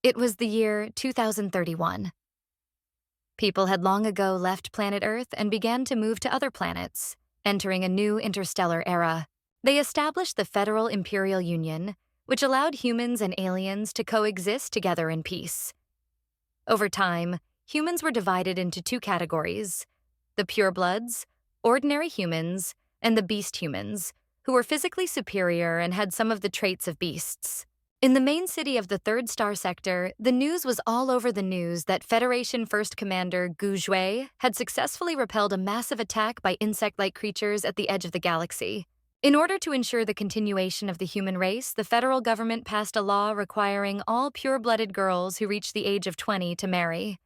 It was the year 2031. People had long ago left planet Earth and began to move to other planets, entering a new interstellar era. They established the Federal Imperial Union, which allowed humans and aliens to coexist together in peace. Over time, humans were divided into two categories: the purebloods, ordinary humans, and the beast humans, who were physically superior and had some of the traits of beasts. In the main city of the Third Star Sector, the news was all over the news that Federation First Commander Gu Zhui had successfully repelled a massive attack by insect-like creatures at the edge of the galaxy. In order to ensure the continuation of the human race, the federal government passed a law requiring all pure-blooded girls who reached the age of 20 to marry.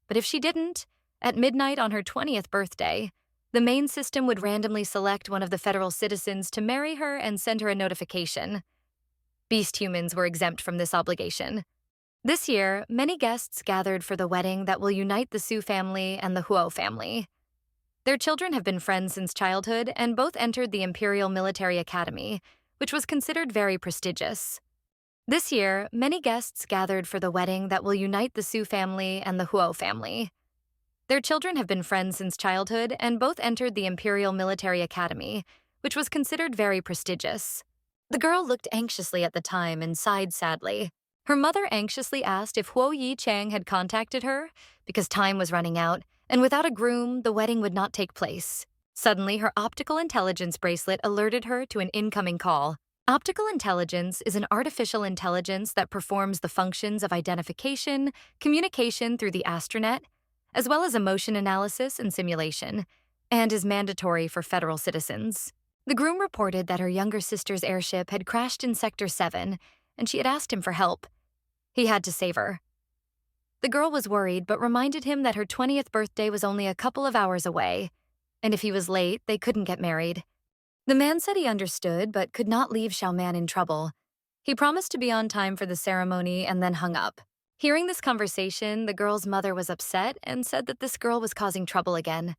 But if she didn't, at midnight on her 20th birthday, the main system would randomly select one of the federal citizens to marry her and send her a notification. Beast humans were exempt from this obligation. This year, many guests gathered for the wedding that will unite the Su family and the Huo family. Their children have been friends since childhood and both entered the Imperial Military Academy, which was considered very prestigious. This year, many guests gathered for the wedding that will unite the Su family and the Huo family. Their children have been friends since childhood and both entered the Imperial Military Academy, which was considered very prestigious. The girl looked anxiously at the time and sighed sadly. Her mother anxiously asked if Huo Yi Chang had contacted her, because time was running out, and without a groom, the wedding would not take place. Suddenly, her optical intelligence bracelet alerted her to an incoming call. Optical intelligence is an artificial intelligence that performs the functions of identification, communication through the astronet, as well as emotion analysis and simulation, and is mandatory for federal citizens. The groom reported that her younger sister's airship had crashed in Sector 7, and she had asked him for help. He had to save her. The girl was worried, but reminded him that her 20th birthday was only a couple of hours away, and if he was late, they couldn't get married. The man said he understood, but could not leave Xiaoman in trouble. He promised to be on time for the ceremony and then hung up. Hearing this conversation, the girl's mother was upset and said that this girl was causing trouble again.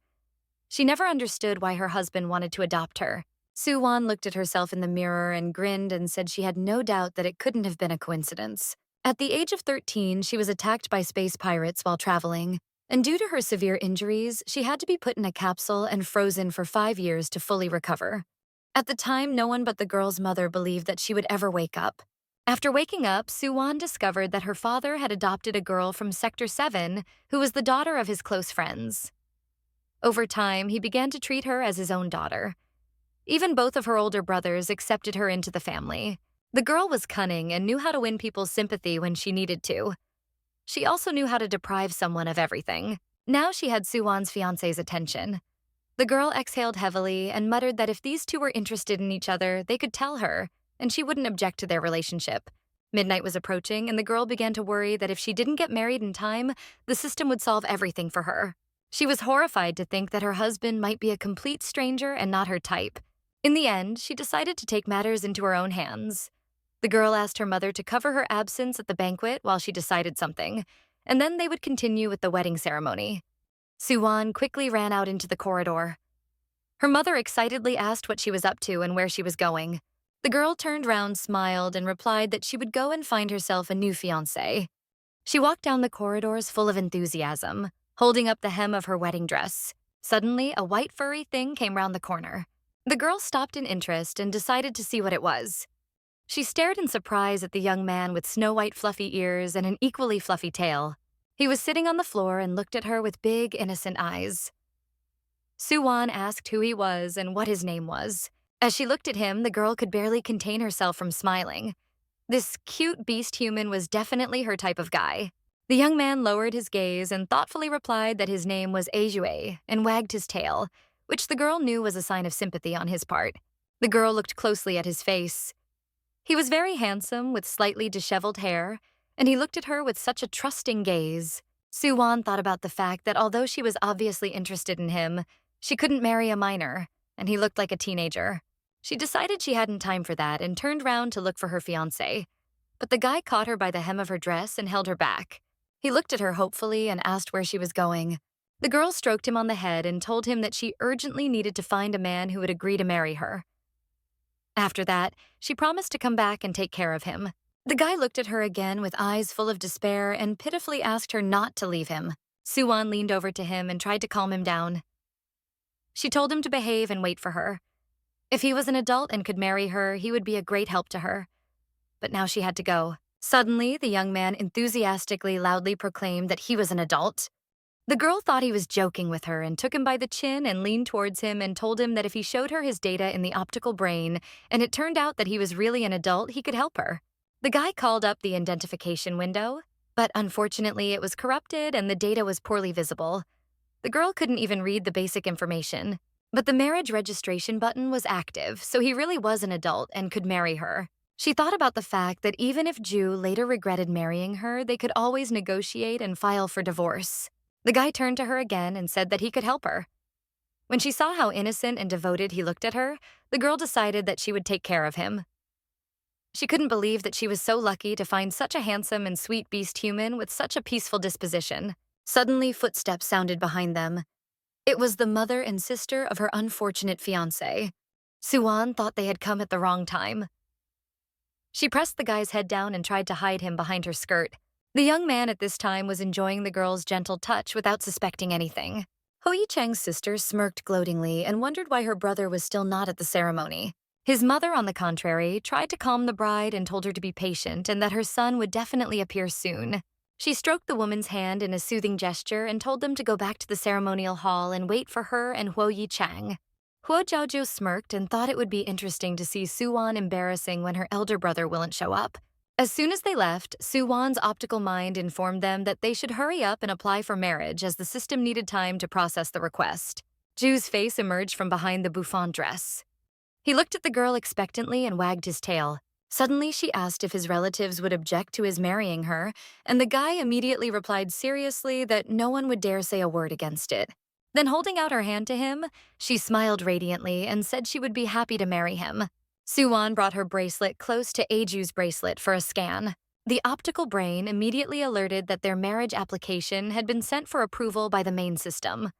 She never understood why her husband wanted to adopt her. Su Wan looked at herself in the mirror and grinned and said she had no doubt that it couldn't have been a coincidence. At the age of 13, she was attacked by space pirates while traveling, and due to her severe injuries, she had to be put in a capsule and frozen for 5 years to fully recover. At the time, no one but the girl's mother believed that she would ever wake up. After waking up, Su Wan discovered that her father had adopted a girl from Sector 7 who was the daughter of his close friends. Over time, he began to treat her as his own daughter. Even both of her older brothers accepted her into the family. The girl was cunning and knew how to win people's sympathy when she needed to. She also knew how to deprive someone of everything. Now she had Su Wan's fiancé's attention. The girl exhaled heavily and muttered that if these two were interested in each other, they could tell her, and she wouldn't object to their relationship. Midnight was approaching, and the girl began to worry that if she didn't get married in time, the system would solve everything for her. She was horrified to think that her husband might be a complete stranger and not her type. In the end, she decided to take matters into her own hands. The girl asked her mother to cover her absence at the banquet while she decided something, and then they would continue with the wedding ceremony. Su Wan quickly ran out into the corridor. Her mother excitedly asked what she was up to and where she was going. The girl turned round, smiled, and replied that she would go and find herself a new fiancé. She walked down the corridors full of enthusiasm, holding up the hem of her wedding dress. Suddenly, a white furry thing came round the corner. The girl stopped in interest and decided to see what it was. She stared in surprise at the young man with snow-white fluffy ears and an equally fluffy tail. He was sitting on the floor and looked at her with big, innocent eyes. Su Wan asked who he was and what his name was. As she looked at him, the girl could barely contain herself from smiling. This cute beast human was definitely her type of guy. The young man lowered his gaze and thoughtfully replied that his name was Eijue and wagged his tail, which the girl knew was a sign of sympathy on his part. The girl looked closely at his face. He was very handsome, with slightly disheveled hair, and he looked at her with such a trusting gaze. Su Wan thought about the fact that although she was obviously interested in him, she couldn't marry a minor, and he looked like a teenager. She decided she hadn't time for that and turned round to look for her fiancé. But the guy caught her by the hem of her dress and held her back. He looked at her hopefully and asked where she was going. The girl stroked him on the head and told him that she urgently needed to find a man who would agree to marry her. After that, she promised to come back and take care of him. The guy looked at her again with eyes full of despair and pitifully asked her not to leave him. Su Wan leaned over to him and tried to calm him down. She told him to behave and wait for her. If he was an adult and could marry her, he would be a great help to her. But now she had to go. Suddenly, the young man enthusiastically loudly proclaimed that he was an adult. The girl thought he was joking with her and took him by the chin and leaned towards him and told him that if he showed her his data in the optical brain and it turned out that he was really an adult, he could help her. The guy called up the identification window, but unfortunately it was corrupted and the data was poorly visible. The girl couldn't even read the basic information. But the marriage registration button was active, so he really was an adult and could marry her. She thought about the fact that even if Ju later regretted marrying her, they could always negotiate and file for divorce. The guy turned to her again and said that he could help her. When she saw how innocent and devoted he looked at her, the girl decided that she would take care of him. She couldn't believe that she was so lucky to find such a handsome and sweet beast human with such a peaceful disposition. Suddenly, footsteps sounded behind them. It was the mother and sister of her unfortunate fiancé. Su Wan thought they had come at the wrong time. She pressed the guy's head down and tried to hide him behind her skirt. The young man at this time was enjoying the girl's gentle touch without suspecting anything. Ho Yi-chang's sister smirked gloatingly and wondered why her brother was still not at the ceremony. His mother, on the contrary, tried to calm the bride and told her to be patient and that her son would definitely appear soon. She stroked the woman's hand in a soothing gesture and told them to go back to the ceremonial hall and wait for her and Huo Yi-chang. Huo Jiaozhou smirked and thought it would be interesting to see Su Wan embarrassing when her elder brother wouldn't show up. As soon as they left, Su Wan's optical mind informed them that they should hurry up and apply for marriage as the system needed time to process the request. Ju's face emerged from behind the bouffant dress. He looked at the girl expectantly and wagged his tail. Suddenly, she asked if his relatives would object to his marrying her, and the guy immediately replied seriously that no one would dare say a word against it. Then, holding out her hand to him, she smiled radiantly and said she would be happy to marry him. Su Wan brought her bracelet close to Aju's bracelet for a scan. The optical brain immediately alerted that their marriage application had been sent for approval by the main system.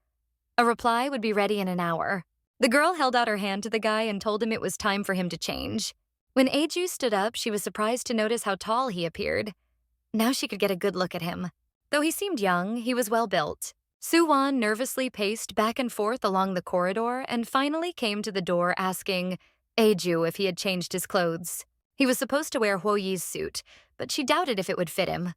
A reply would be ready in an hour. The girl held out her hand to the guy and told him it was time for him to change. When Aju stood up, she was surprised to notice how tall he appeared. Now she could get a good look at him. Though he seemed young, he was well built. Su Wan nervously paced back and forth along the corridor and finally came to the door asking Aju if he had changed his clothes. He was supposed to wear Huo Yi's suit, but she doubted if it would fit him.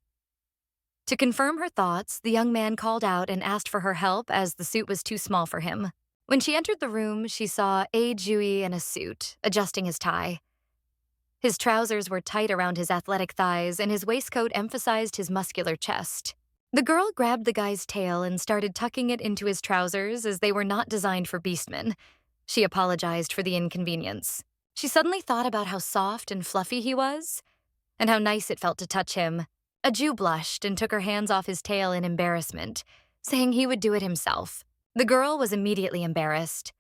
To confirm her thoughts, the young man called out and asked for her help as the suit was too small for him. When she entered the room, she saw Aju in a suit, adjusting his tie. His trousers were tight around his athletic thighs, and his waistcoat emphasized his muscular chest. The girl grabbed the guy's tail and started tucking it into his trousers as they were not designed for beastmen. She apologized for the inconvenience. She suddenly thought about how soft and fluffy he was, and how nice it felt to touch him. Aju blushed and took her hands off his tail in embarrassment, saying he would do it himself. The girl was immediately embarrassed.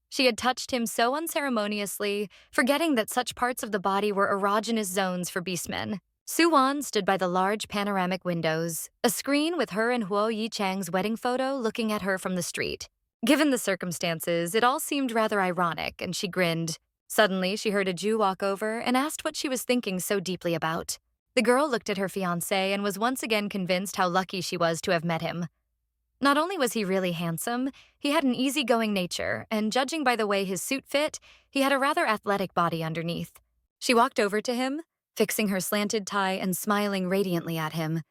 She had touched him so unceremoniously, forgetting that such parts of the body were erogenous zones for beastmen. Su Wan stood by the large panoramic windows, a screen with her and Huo Yi-chang's wedding photo looking at her from the street. Given the circumstances, it all seemed rather ironic, and she grinned. Suddenly, she heard Aju walk over and asked what she was thinking so deeply about. The girl looked at her fiancé and was once again convinced how lucky she was to have met him. Not only was he really handsome, he had an easygoing nature, and judging by the way his suit fit, he had a rather athletic body underneath. She walked over to him, fixing her slanted tie and smiling radiantly at him.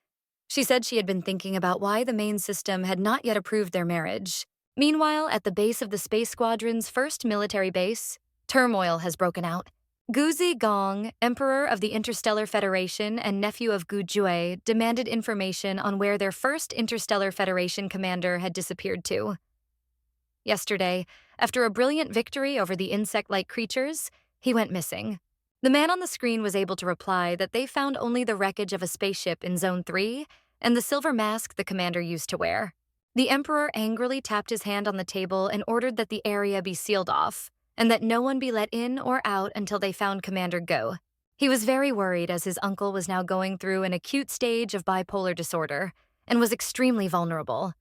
She said she had been thinking about why the main system had not yet approved their marriage. Meanwhile, at the base of the Space Squadron's first military base, turmoil has broken out. Gu Zigong, Emperor of the Interstellar Federation and nephew of Gu Jue, demanded information on where their first Interstellar Federation commander had disappeared to. Yesterday, after a brilliant victory over the insect-like creatures, he went missing. The man on the screen was able to reply that they found only the wreckage of a spaceship in Zone 3 and the silver mask the commander used to wear. The Emperor angrily tapped his hand on the table and ordered that the area be sealed off, and that no one be let in or out until they found Commander Go. He was very worried as his uncle was now going through an acute stage of bipolar disorder and was extremely vulnerable.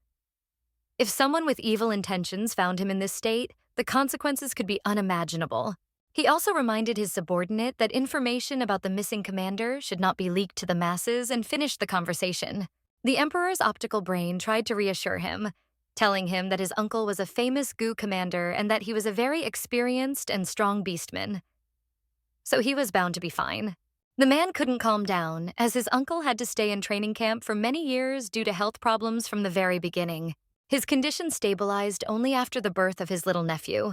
If someone with evil intentions found him in this state, the consequences could be unimaginable. He also reminded his subordinate that information about the missing commander should not be leaked to the masses and finished the conversation. The Emperor's optical brain tried to reassure him, telling him that his uncle was a famous Gu commander and that he was a very experienced and strong beastman. So he was bound to be fine. The man couldn't calm down, as his uncle had to stay in training camp for many years due to health problems from the very beginning. His condition stabilized only after the birth of his little nephew.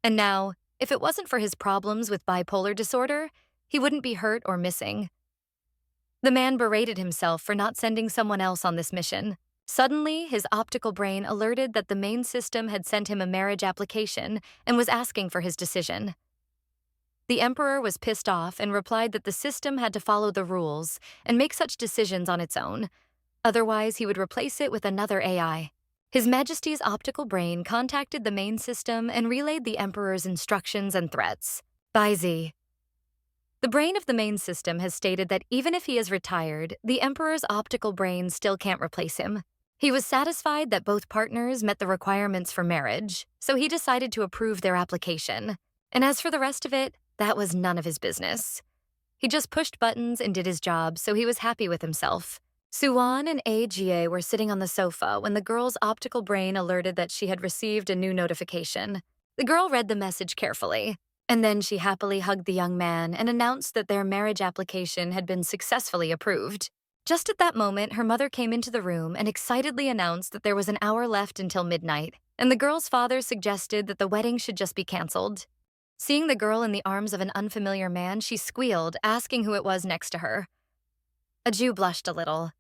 And now, if it wasn't for his problems with bipolar disorder, he wouldn't be hurt or missing. The man berated himself for not sending someone else on this mission. Suddenly, his optical brain alerted that the main system had sent him a marriage application and was asking for his decision. The Emperor was pissed off and replied that the system had to follow the rules and make such decisions on its own. Otherwise, he would replace it with another AI. His Majesty's optical brain contacted the main system and relayed the Emperor's instructions and threats. Baizi. The brain of the main system has stated that even if he is retired, the Emperor's optical brain still can't replace him. He was satisfied that both partners met the requirements for marriage, so he decided to approve their application. And as for the rest of it, that was none of his business. He just pushed buttons and did his job, so he was happy with himself. Su Wan and Jie were sitting on the sofa when the girl's optical brain alerted that she had received a new notification. The girl read the message carefully, and then she happily hugged the young man and announced that their marriage application had been successfully approved. Just at that moment, her mother came into the room and excitedly announced that there was an hour left until midnight, and the girl's father suggested that the wedding should just be canceled. Seeing the girl in the arms of an unfamiliar man, she squealed, asking who it was next to her. A Jew blushed a little.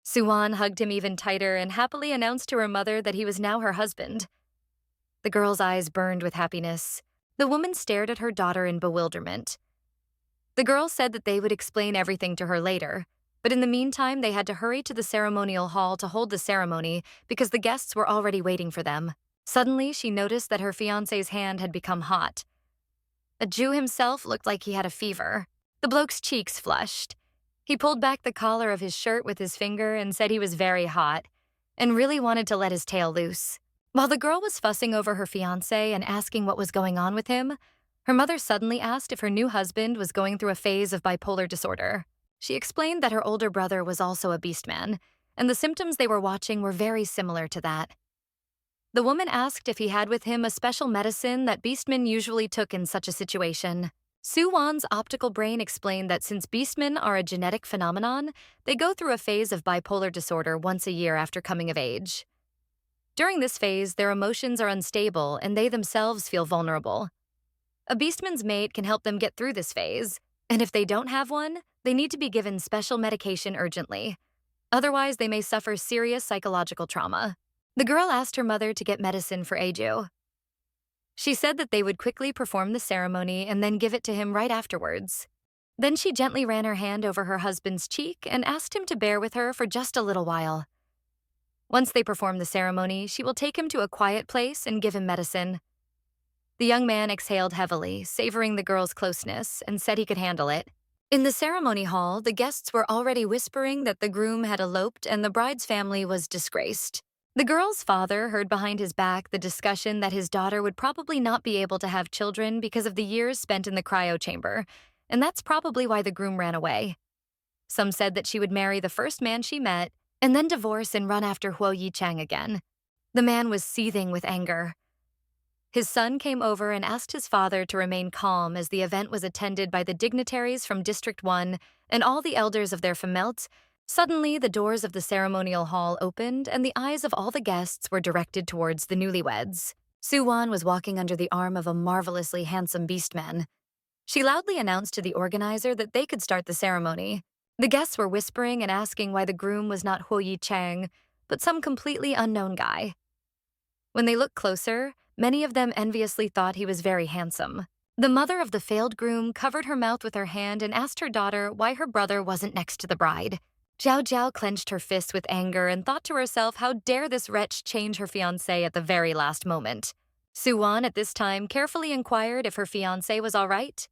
Su Wan hugged him even tighter and happily announced to her mother that he was now her husband. The girl's eyes burned with happiness. The woman stared at her daughter in bewilderment. The girl said that they would explain everything to her later, but in the meantime they had to hurry to the ceremonial hall to hold the ceremony because the guests were already waiting for them. Suddenly, she noticed that her fiancé's hand had become hot. A Jew himself looked like he had a fever. The bloke's cheeks flushed. He pulled back the collar of his shirt with his finger and said he was very hot and really wanted to let his tail loose. While the girl was fussing over her fiancé and asking what was going on with him, her mother suddenly asked if her new husband was going through a phase of bipolar disorder. She explained that her older brother was also a beastman, and the symptoms they were watching were very similar to that. The woman asked if he had with him a special medicine that beastmen usually took in such a situation. Su Wan's optical brain explained that since beastmen are a genetic phenomenon, they go through a phase of bipolar disorder once a year after coming of age. During this phase, their emotions are unstable and they themselves feel vulnerable. A beastman's mate can help them get through this phase, and if they don't have one, they need to be given special medication urgently. Otherwise, they may suffer serious psychological trauma. The girl asked her mother to get medicine for Aju. She said that they would quickly perform the ceremony and then give it to him right afterwards. Then she gently ran her hand over her husband's cheek and asked him to bear with her for just a little while. Once they perform the ceremony, she will take him to a quiet place and give him medicine. The young man exhaled heavily, savoring the girl's closeness, and said he could handle it. In the ceremony hall, the guests were already whispering that the groom had eloped and the bride's family was disgraced. The girl's father heard behind his back the discussion that his daughter would probably not be able to have children because of the years spent in the cryo chamber, and that's probably why the groom ran away. Some said that she would marry the first man she met and then divorce and run after Huo Yichang again. The man was seething with anger. His son came over and asked his father to remain calm as the event was attended by the dignitaries from District 1 and all the elders of their famelt. Suddenly, the doors of the ceremonial hall opened and the eyes of all the guests were directed towards the newlyweds. Su Wan was walking under the arm of a marvelously handsome beastman. She loudly announced to the organizer that they could start the ceremony. The guests were whispering and asking why the groom was not Huo Yichang, but some completely unknown guy. When they looked closer, many of them enviously thought he was very handsome. The mother of the failed groom covered her mouth with her hand and asked her daughter why her brother wasn't next to the bride. Zhao Zhao clenched her fists with anger and thought to herself how dare this wretch change her fiancé at the very last moment. Su Wan at this time carefully inquired if her fiancé was all right.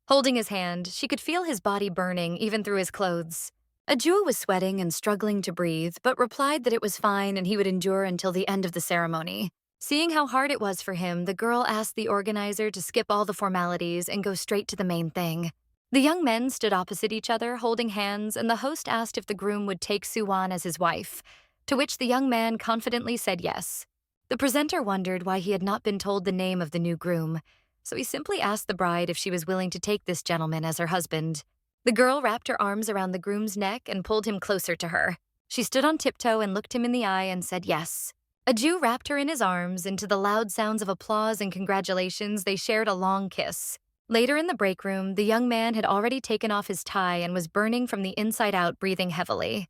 Holding his hand, she could feel his body burning even through his clothes. Aju was sweating and struggling to breathe, but replied that it was fine and he would endure until the end of the ceremony. Seeing how hard it was for him, the girl asked the organizer to skip all the formalities and go straight to the main thing. The young men stood opposite each other, holding hands, and the host asked if the groom would take Su Wan as his wife, to which the young man confidently said yes. The presenter wondered why he had not been told the name of the new groom, so he simply asked the bride if she was willing to take this gentleman as her husband. The girl wrapped her arms around the groom's neck and pulled him closer to her. She stood on tiptoe and looked him in the eye and said yes. A Jew wrapped her in his arms, and to the loud sounds of applause and congratulations, they shared a long kiss. Later in the break room, the young man had already taken off his tie and was burning from the inside out, breathing heavily.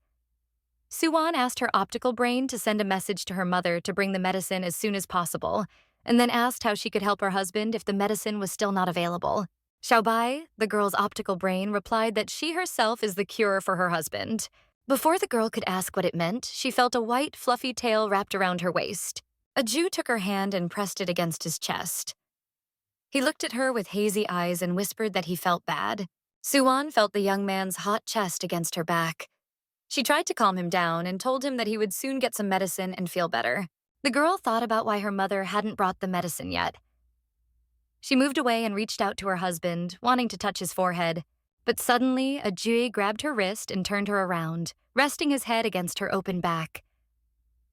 Su Wan asked her optical brain to send a message to her mother to bring the medicine as soon as possible, and then asked how she could help her husband if the medicine was still not available. Xiaobai, the girl's optical brain, replied that she herself is the cure for her husband. Before the girl could ask what it meant, she felt a white, fluffy tail wrapped around her waist. A Jew took her hand and pressed it against his chest. He looked at her with hazy eyes and whispered that he felt bad. Su Wan felt the young man's hot chest against her back. She tried to calm him down and told him that he would soon get some medicine and feel better. The girl thought about why her mother hadn't brought the medicine yet. She moved away and reached out to her husband, wanting to touch his forehead. But suddenly, a Jew grabbed her wrist and turned her around, resting his head against her open back.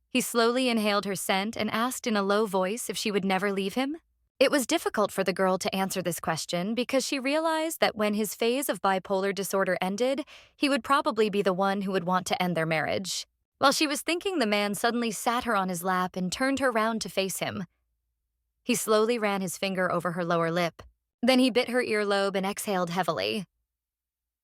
He slowly inhaled her scent and asked in a low voice if she would never leave him. It was difficult for the girl to answer this question because she realized that when his phase of bipolar disorder ended, he would probably be the one who would want to end their marriage. While she was thinking, the man suddenly sat her on his lap and turned her round to face him. He slowly ran his finger over her lower lip. Then he bit her earlobe and exhaled heavily.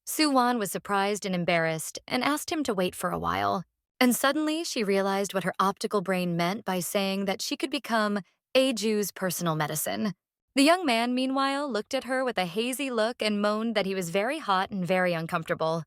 Su Wan was surprised and embarrassed and asked him to wait for a while. And suddenly she realized what her optical brain meant by saying that she could become a Jew's personal medicine. The young man, meanwhile, looked at her with a hazy look and moaned that he was very hot and very uncomfortable.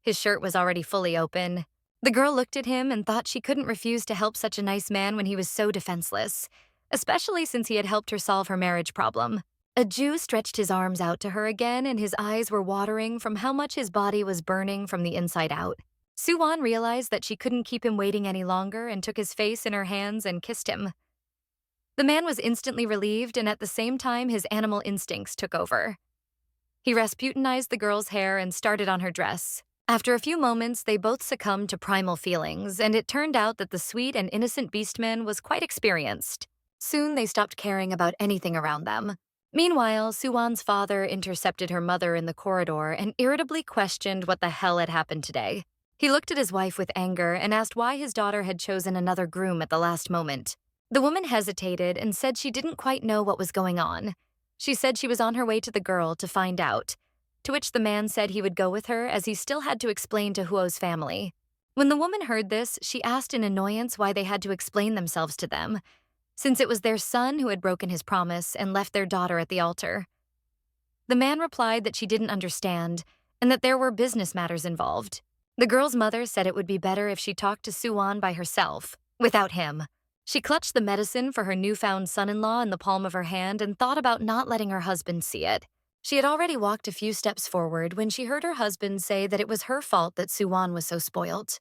His shirt was already fully open. The girl looked at him and thought she couldn't refuse to help such a nice man when he was so defenseless, especially since he had helped her solve her marriage problem. A Jew stretched his arms out to her again, and his eyes were watering from how much his body was burning from the inside out. Su Wan realized that she couldn't keep him waiting any longer and took his face in her hands and kissed him. The man was instantly relieved, and at the same time, his animal instincts took over. He Rasputinized the girl's hair and started on her dress. After a few moments, they both succumbed to primal feelings, and it turned out that the sweet and innocent beastman was quite experienced. Soon, they stopped caring about anything around them. Meanwhile, Su Wan's father intercepted her mother in the corridor and irritably questioned what the hell had happened today. He looked at his wife with anger and asked why his daughter had chosen another groom at the last moment. The woman hesitated and said she didn't quite know what was going on. She said she was on her way to the girl to find out, to which the man said he would go with her as he still had to explain to Huo's family. When the woman heard this, she asked in annoyance why they had to explain themselves to them, since it was their son who had broken his promise and left their daughter at the altar. The man replied that she didn't understand and that there were business matters involved. The girl's mother said it would be better if she talked to Su Wan by herself, without him. She clutched the medicine for her newfound son-in-law in the palm of her hand and thought about not letting her husband see it. She had already walked a few steps forward when she heard her husband say that it was her fault that Su Wan was so spoilt.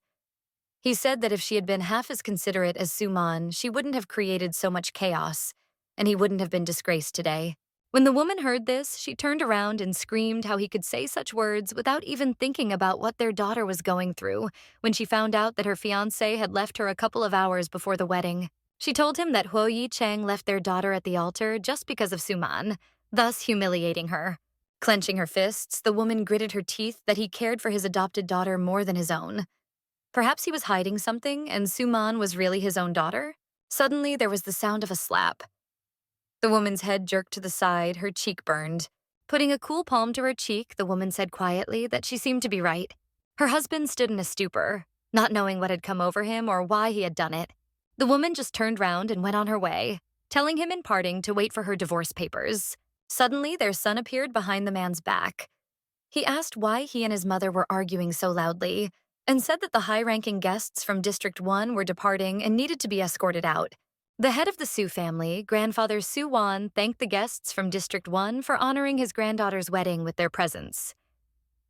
He said that if she had been half as considerate as Su Wan, she wouldn't have created so much chaos, and he wouldn't have been disgraced today. When the woman heard this, she turned around and screamed how he could say such words without even thinking about what their daughter was going through when she found out that her fiancé had left her a couple of hours before the wedding. She told him that Huo Yi Cheng left their daughter at the altar just because of Su Man, thus humiliating her. Clenching her fists, the woman gritted her teeth that he cared for his adopted daughter more than his own. Perhaps he was hiding something and Su Man was really his own daughter? Suddenly, there was the sound of a slap. The woman's head jerked to the side, her cheek burned. Putting a cool palm to her cheek, the woman said quietly that she seemed to be right. Her husband stood in a stupor, not knowing what had come over him or why he had done it. The woman just turned round and went on her way, telling him in parting to wait for her divorce papers. Suddenly, their son appeared behind the man's back. He asked why he and his mother were arguing so loudly, and said that the high-ranking guests from District 1 were departing and needed to be escorted out. The head of the Su family, grandfather Su Wan, thanked the guests from District 1 for honoring his granddaughter's wedding with their presence.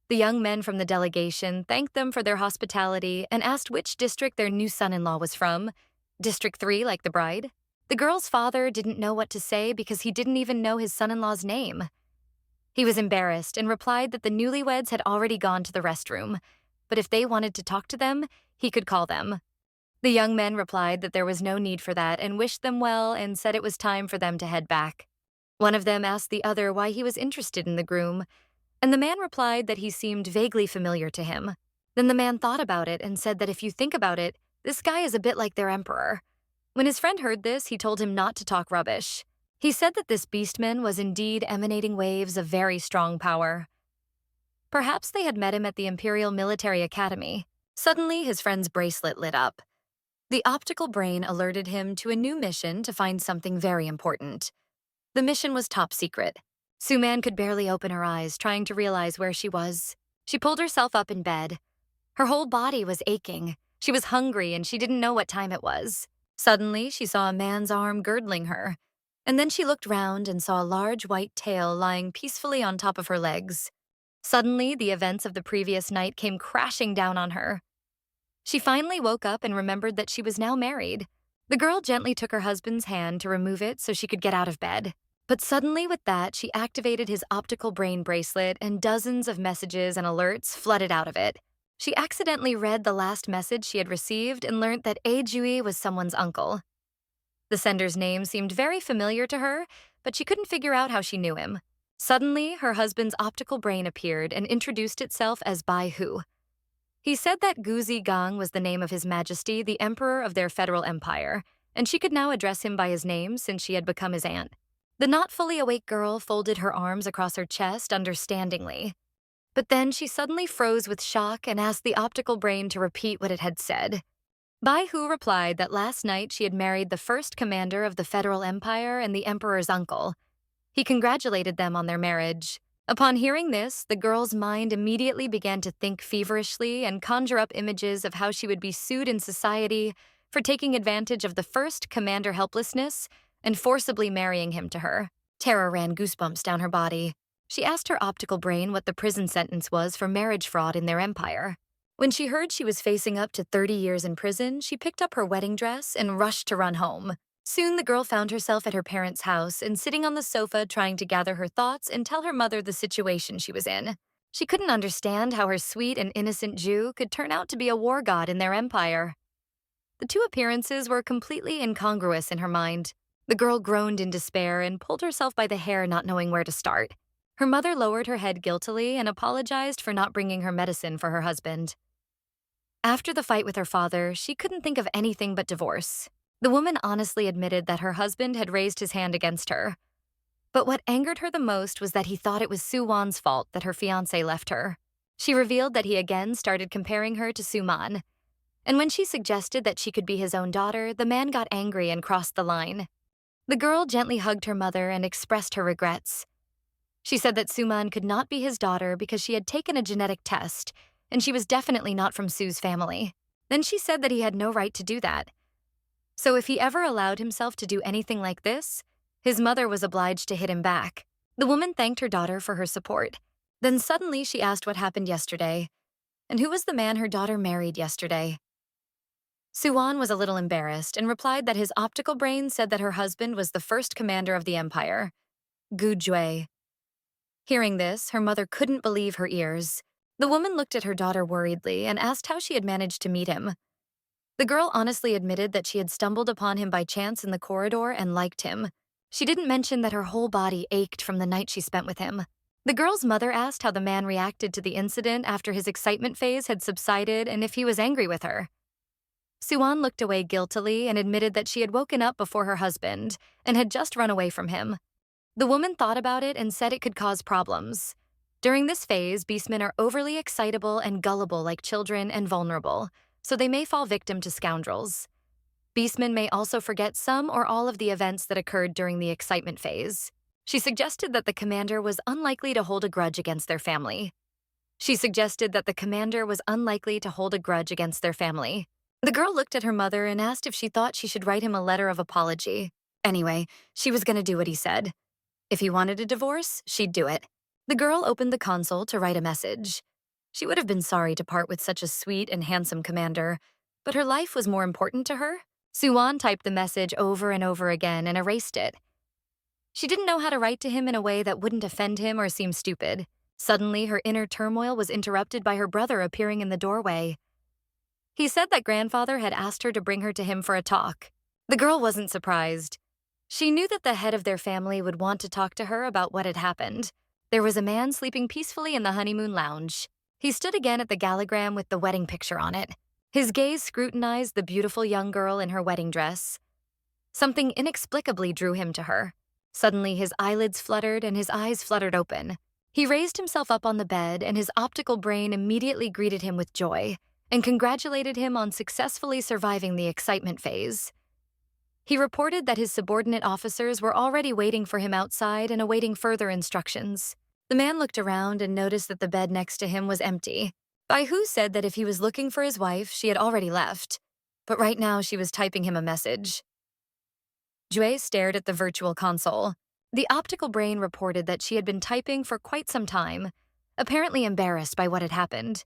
The young men from the delegation thanked them for their hospitality and asked which district their new son-in-law was from. District 3, like the bride? The girl's father didn't know what to say because he didn't even know his son-in-law's name. He was embarrassed and replied that the newlyweds had already gone to the restroom, but if they wanted to talk to them, he could call them. The young men replied that there was no need for that and wished them well and said it was time for them to head back. One of them asked the other why he was interested in the groom, and the man replied that he seemed vaguely familiar to him. Then the man thought about it and said that if you think about it, this guy is a bit like their emperor. When his friend heard this, he told him not to talk rubbish. He said that this beastman was indeed emanating waves of very strong power. Perhaps they had met him at the Imperial Military Academy. Suddenly, his friend's bracelet lit up. The optical brain alerted him to a new mission to find something very important. The mission was top secret. Su Man could barely open her eyes, trying to realize where she was. She pulled herself up in bed. Her whole body was aching. She was hungry and she didn't know what time it was. Suddenly, she saw a man's arm girdling her. And then she looked round and saw a large white tail lying peacefully on top of her legs. Suddenly, the events of the previous night came crashing down on her. She finally woke up and remembered that she was now married. The girl gently took her husband's hand to remove it so she could get out of bed. But suddenly with that, she activated his optical brain bracelet and dozens of messages and alerts flooded out of it. She accidentally read the last message she had received and learned that Jui was someone's uncle. The sender's name seemed very familiar to her, but she couldn't figure out how she knew him. Suddenly, her husband's optical brain appeared and introduced itself as Bai Hu. He said that Guzi Gang was the name of His Majesty, the Emperor of their federal empire, and she could now address him by his name since she had become his aunt. The not fully awake girl folded her arms across her chest understandingly. But then she suddenly froze with shock and asked the optical brain to repeat what it had said. Bai Hu replied that last night she had married the first commander of the federal empire and the emperor's uncle. He congratulated them on their marriage. Upon hearing this, the girl's mind immediately began to think feverishly and conjure up images of how she would be sued in society for taking advantage of the first commander helplessness and forcibly marrying him to her. Terror ran goosebumps down her body. She asked her optical brain what the prison sentence was for marriage fraud in their empire. When she heard she was facing up to 30 years in prison, she picked up her wedding dress and rushed to run home. Soon the girl found herself at her parents' house and sitting on the sofa trying to gather her thoughts and tell her mother the situation she was in. She couldn't understand how her sweet and innocent Jew could turn out to be a war god in their empire. The two appearances were completely incongruous in her mind. The girl groaned in despair and pulled herself by the hair, not knowing where to start. Her mother lowered her head guiltily and apologized for not bringing her medicine for her husband. After the fight with her father, she couldn't think of anything but divorce. The woman honestly admitted that her husband had raised his hand against her. But what angered her the most was that he thought it was Su Wan's fault that her fiancé left her. She revealed that he again started comparing her to Su Man. And when she suggested that she could be his own daughter, the man got angry and crossed the line. The girl gently hugged her mother and expressed her regrets. She said that Su Man could not be his daughter because she had taken a genetic test, and she was definitely not from Su's family. Then she said that he had no right to do that. So if he ever allowed himself to do anything like this, his mother was obliged to hit him back. The woman thanked her daughter for her support. Then suddenly she asked what happened yesterday, and who was the man her daughter married yesterday. Su Wan was a little embarrassed and replied that his optical brain said that her husband was the first commander of the empire, Gu Jue. Hearing this, her mother couldn't believe her ears. The woman looked at her daughter worriedly and asked how she had managed to meet him. The girl honestly admitted that she had stumbled upon him by chance in the corridor and liked him. She didn't mention that her whole body ached from the night she spent with him. The girl's mother asked how the man reacted to the incident after his excitement phase had subsided and if he was angry with her. Su Wan looked away guiltily and admitted that she had woken up before her husband and had just run away from him. The woman thought about it and said it could cause problems. During this phase, beastmen are overly excitable and gullible like children and vulnerable, so they may fall victim to scoundrels. Beastmen may also forget some or all of the events that occurred during the excitement phase. She suggested that the commander was unlikely to hold a grudge against their family. The girl looked at her mother and asked if she thought she should write him a letter of apology. Anyway, she was going to do what he said. If he wanted a divorce, she'd do it. The girl opened the console to write a message. She would have been sorry to part with such a sweet and handsome commander, but her life was more important to her, Su Wan typed the message over and over again and erased it. She didn't know how to write to him in a way that wouldn't offend him or seem stupid. Suddenly, her inner turmoil was interrupted by her brother appearing in the doorway. He said that grandfather had asked her to bring her to him for a talk. The girl wasn't surprised. She knew that the head of their family would want to talk to her about what had happened. There was a man sleeping peacefully in the honeymoon lounge. He stood again at the gallogram with the wedding picture on it. His gaze scrutinized the beautiful young girl in her wedding dress. Something inexplicably drew him to her. Suddenly, his eyelids fluttered and his eyes fluttered open. He raised himself up on the bed, and his optical brain immediately greeted him with joy and congratulated him on successfully surviving the excitement phase. He reported that his subordinate officers were already waiting for him outside and awaiting further instructions. The man looked around and noticed that the bed next to him was empty. Bai Hu said that if he was looking for his wife, she had already left. But right now, she was typing him a message. Jue stared at the virtual console. The optical brain reported that she had been typing for quite some time, apparently embarrassed by what had happened.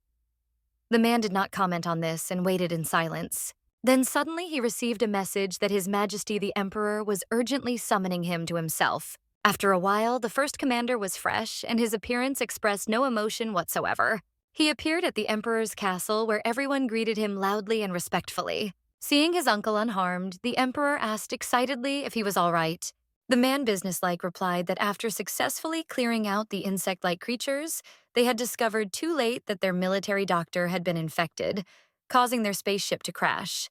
The man did not comment on this and waited in silence. Then suddenly he received a message that His Majesty the Emperor was urgently summoning him to himself. After a while, the first commander was fresh, and his appearance expressed no emotion whatsoever. He appeared at the Emperor's castle, where everyone greeted him loudly and respectfully. Seeing his uncle unharmed, the Emperor asked excitedly if he was all right. The man businesslike replied that after successfully clearing out the insect-like creatures, they had discovered too late that their military doctor had been infected, causing their spaceship to crash.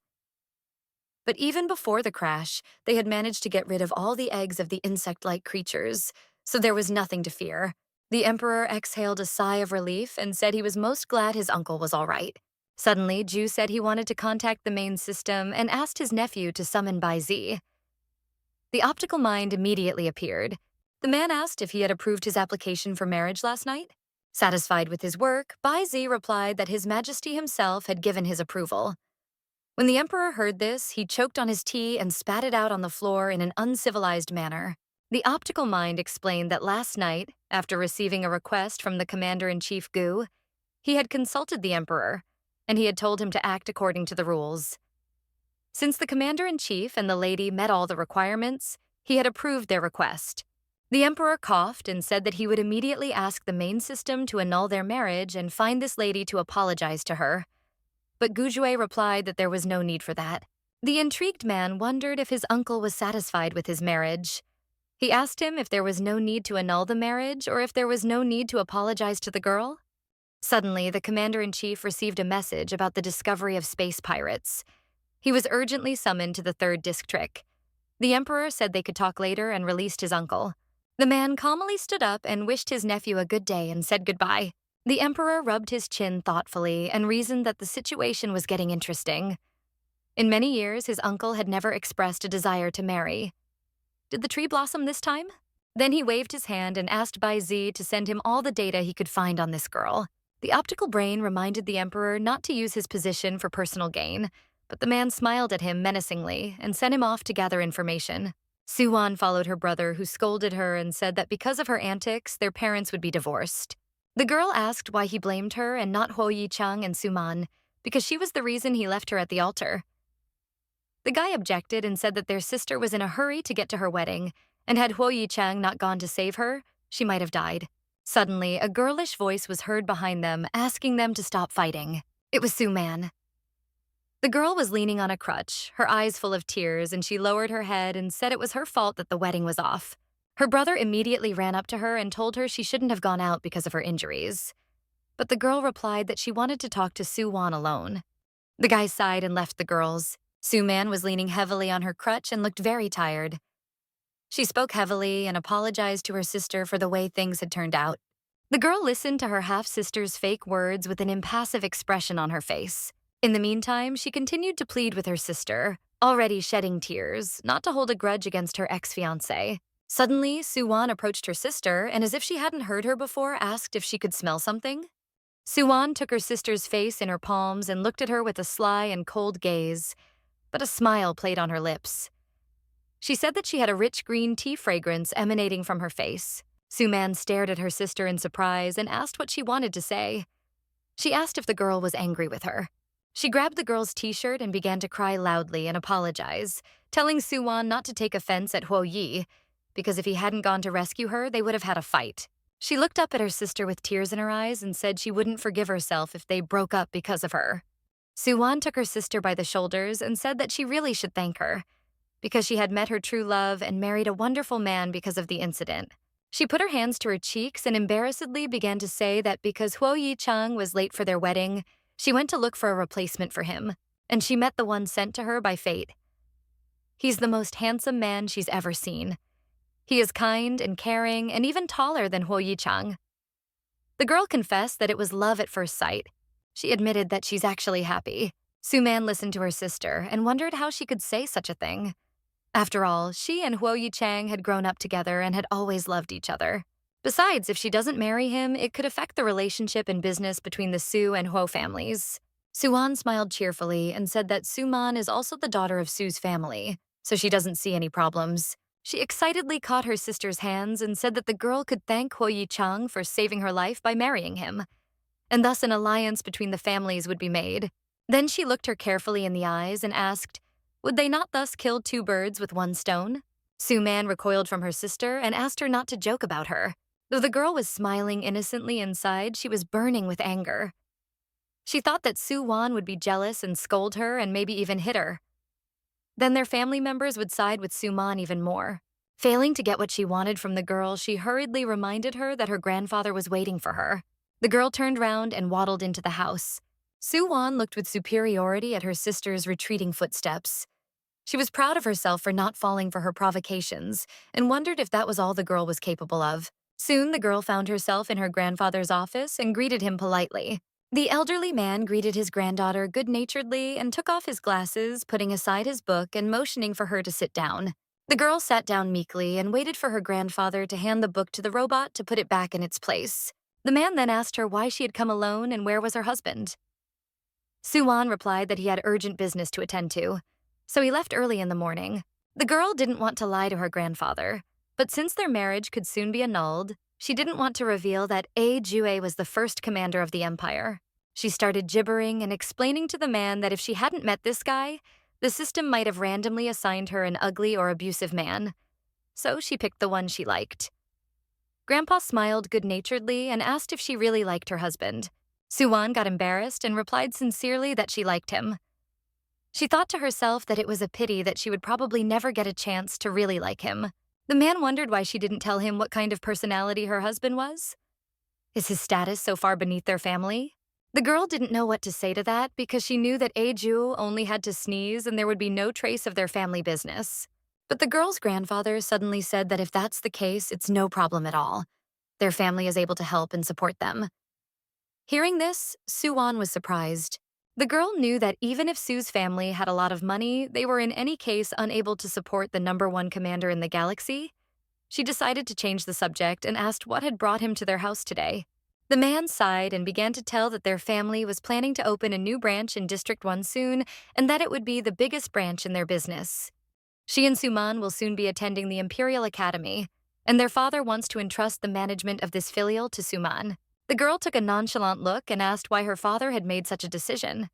But even before the crash, they had managed to get rid of all the eggs of the insect-like creatures, so there was nothing to fear. The Emperor exhaled a sigh of relief and said he was most glad his uncle was all right. Suddenly, Ju said he wanted to contact the main system and asked his nephew to summon Bai Zi. The optical mind immediately appeared. The man asked if he had approved his application for marriage last night. Satisfied with his work, Bai Zi replied that His Majesty himself had given his approval. When the Emperor heard this, he choked on his tea and spat it out on the floor in an uncivilized manner. The optical mind explained that last night, after receiving a request from the Commander-in-Chief Gu, he had consulted the Emperor, and he had told him to act according to the rules. Since the Commander-in-Chief and the lady met all the requirements, he had approved their request. The Emperor coughed and said that he would immediately ask the main system to annul their marriage and find this lady to apologize to her. But Gujue replied that there was no need for that. The intrigued man wondered if his uncle was satisfied with his marriage. He asked him if there was no need to annul the marriage or if there was no need to apologize to the girl. Suddenly, the Commander-in-Chief received a message about the discovery of space pirates. He was urgently summoned to the third district. The Emperor said they could talk later and released his uncle. The man calmly stood up and wished his nephew a good day and said goodbye. The Emperor rubbed his chin thoughtfully and reasoned that the situation was getting interesting. In many years, his uncle had never expressed a desire to marry. Did the tree blossom this time? Then he waved his hand and asked Bai Zi to send him all the data he could find on this girl. The optical brain reminded the Emperor not to use his position for personal gain, but the man smiled at him menacingly and sent him off to gather information. Su Wan followed her brother, who scolded her and said that because of her antics, their parents would be divorced. The girl asked why he blamed her and not Huo Yichang and Su Man, because she was the reason he left her at the altar. The guy objected and said that their sister was in a hurry to get to her wedding, and had Huo Yichang not gone to save her, she might have died. Suddenly, a girlish voice was heard behind them, asking them to stop fighting. It was Su Man. The girl was leaning on a crutch, her eyes full of tears, and she lowered her head and said it was her fault that the wedding was off. Her brother immediately ran up to her and told her she shouldn't have gone out because of her injuries. But the girl replied that she wanted to talk to Su Wan alone. The guy sighed and left the girls. Su Man was leaning heavily on her crutch and looked very tired. She spoke heavily and apologized to her sister for the way things had turned out. The girl listened to her half-sister's fake words with an impassive expression on her face. In the meantime, she continued to plead with her sister, already shedding tears, not to hold a grudge against her ex-fiancé. Suddenly, Su Wan approached her sister and, as if she hadn't heard her before, asked if she could smell something. Su Wan took her sister's face in her palms and looked at her with a sly and cold gaze, but a smile played on her lips. She said that she had a rich green tea fragrance emanating from her face. Su Man stared at her sister in surprise and asked what she wanted to say. She asked if the girl was angry with her. She grabbed the girl's t-shirt and began to cry loudly and apologize, telling Su Wan not to take offense at Huo Yi, because if he hadn't gone to rescue her, they would have had a fight. She looked up at her sister with tears in her eyes and said she wouldn't forgive herself if they broke up because of her. Su Wan took her sister by the shoulders and said that she really should thank her, because she had met her true love and married a wonderful man because of the incident. She put her hands to her cheeks and embarrassedly began to say that because Huo Yi Chang was late for their wedding, she went to look for a replacement for him, and she met the one sent to her by fate. He's the most handsome man she's ever seen. He is kind and caring and even taller than Huo Yi Chang. The girl confessed that it was love at first sight. She admitted that she's actually happy. Su Man listened to her sister and wondered how she could say such a thing. After all, she and Huo Yi Chang had grown up together and had always loved each other. Besides, if she doesn't marry him, it could affect the relationship and business between the Su and Huo families. Su Wan smiled cheerfully and said that Su Man is also the daughter of Su's family, so she doesn't see any problems. She excitedly caught her sister's hands and said that the girl could thank Huo Yi Chang for saving her life by marrying him, and thus an alliance between the families would be made. Then she looked her carefully in the eyes and asked, would they not thus kill two birds with one stone? Su Man recoiled from her sister and asked her not to joke about her. Though the girl was smiling innocently inside, she was burning with anger. She thought that Su Wan would be jealous and scold her and maybe even hit her. Then their family members would side with Su Man even more. Failing to get what she wanted from the girl, she hurriedly reminded her that her grandfather was waiting for her. The girl turned round and waddled into the house. Su Wan looked with superiority at her sister's retreating footsteps. She was proud of herself for not falling for her provocations and wondered if that was all the girl was capable of. Soon the girl found herself in her grandfather's office and greeted him politely. The elderly man greeted his granddaughter good-naturedly and took off his glasses, putting aside his book and motioning for her to sit down. The girl sat down meekly and waited for her grandfather to hand the book to the robot to put it back in its place. The man then asked her why she had come alone and where was her husband. Su Wan replied that he had urgent business to attend to, so he left early in the morning. The girl didn't want to lie to her grandfather, but since their marriage could soon be annulled, she didn't want to reveal that Jue was the first commander of the empire. She started gibbering and explaining to the man that if she hadn't met this guy, the system might have randomly assigned her an ugly or abusive man. So she picked the one she liked. Grandpa smiled good-naturedly and asked if she really liked her husband. Su Wan got embarrassed and replied sincerely that she liked him. She thought to herself that it was a pity that she would probably never get a chance to really like him. The man wondered why she didn't tell him what kind of personality her husband was. Is his status so far beneath their family? The girl didn't know what to say to that because she knew that Ju only had to sneeze and there would be no trace of their family business. But the girl's grandfather suddenly said that if that's the case, it's no problem at all. Their family is able to help and support them. Hearing this, Su Wan was surprised. The girl knew that even if Su's family had a lot of money, they were in any case unable to support the #1 commander in the galaxy. She decided to change the subject and asked what had brought him to their house today. The man sighed and began to tell that their family was planning to open a new branch in District 1 soon and that it would be the biggest branch in their business. She and Suman will soon be attending the Imperial Academy, and their father wants to entrust the management of this filial to Suman. The girl took a nonchalant look and asked why her father had made such a decision.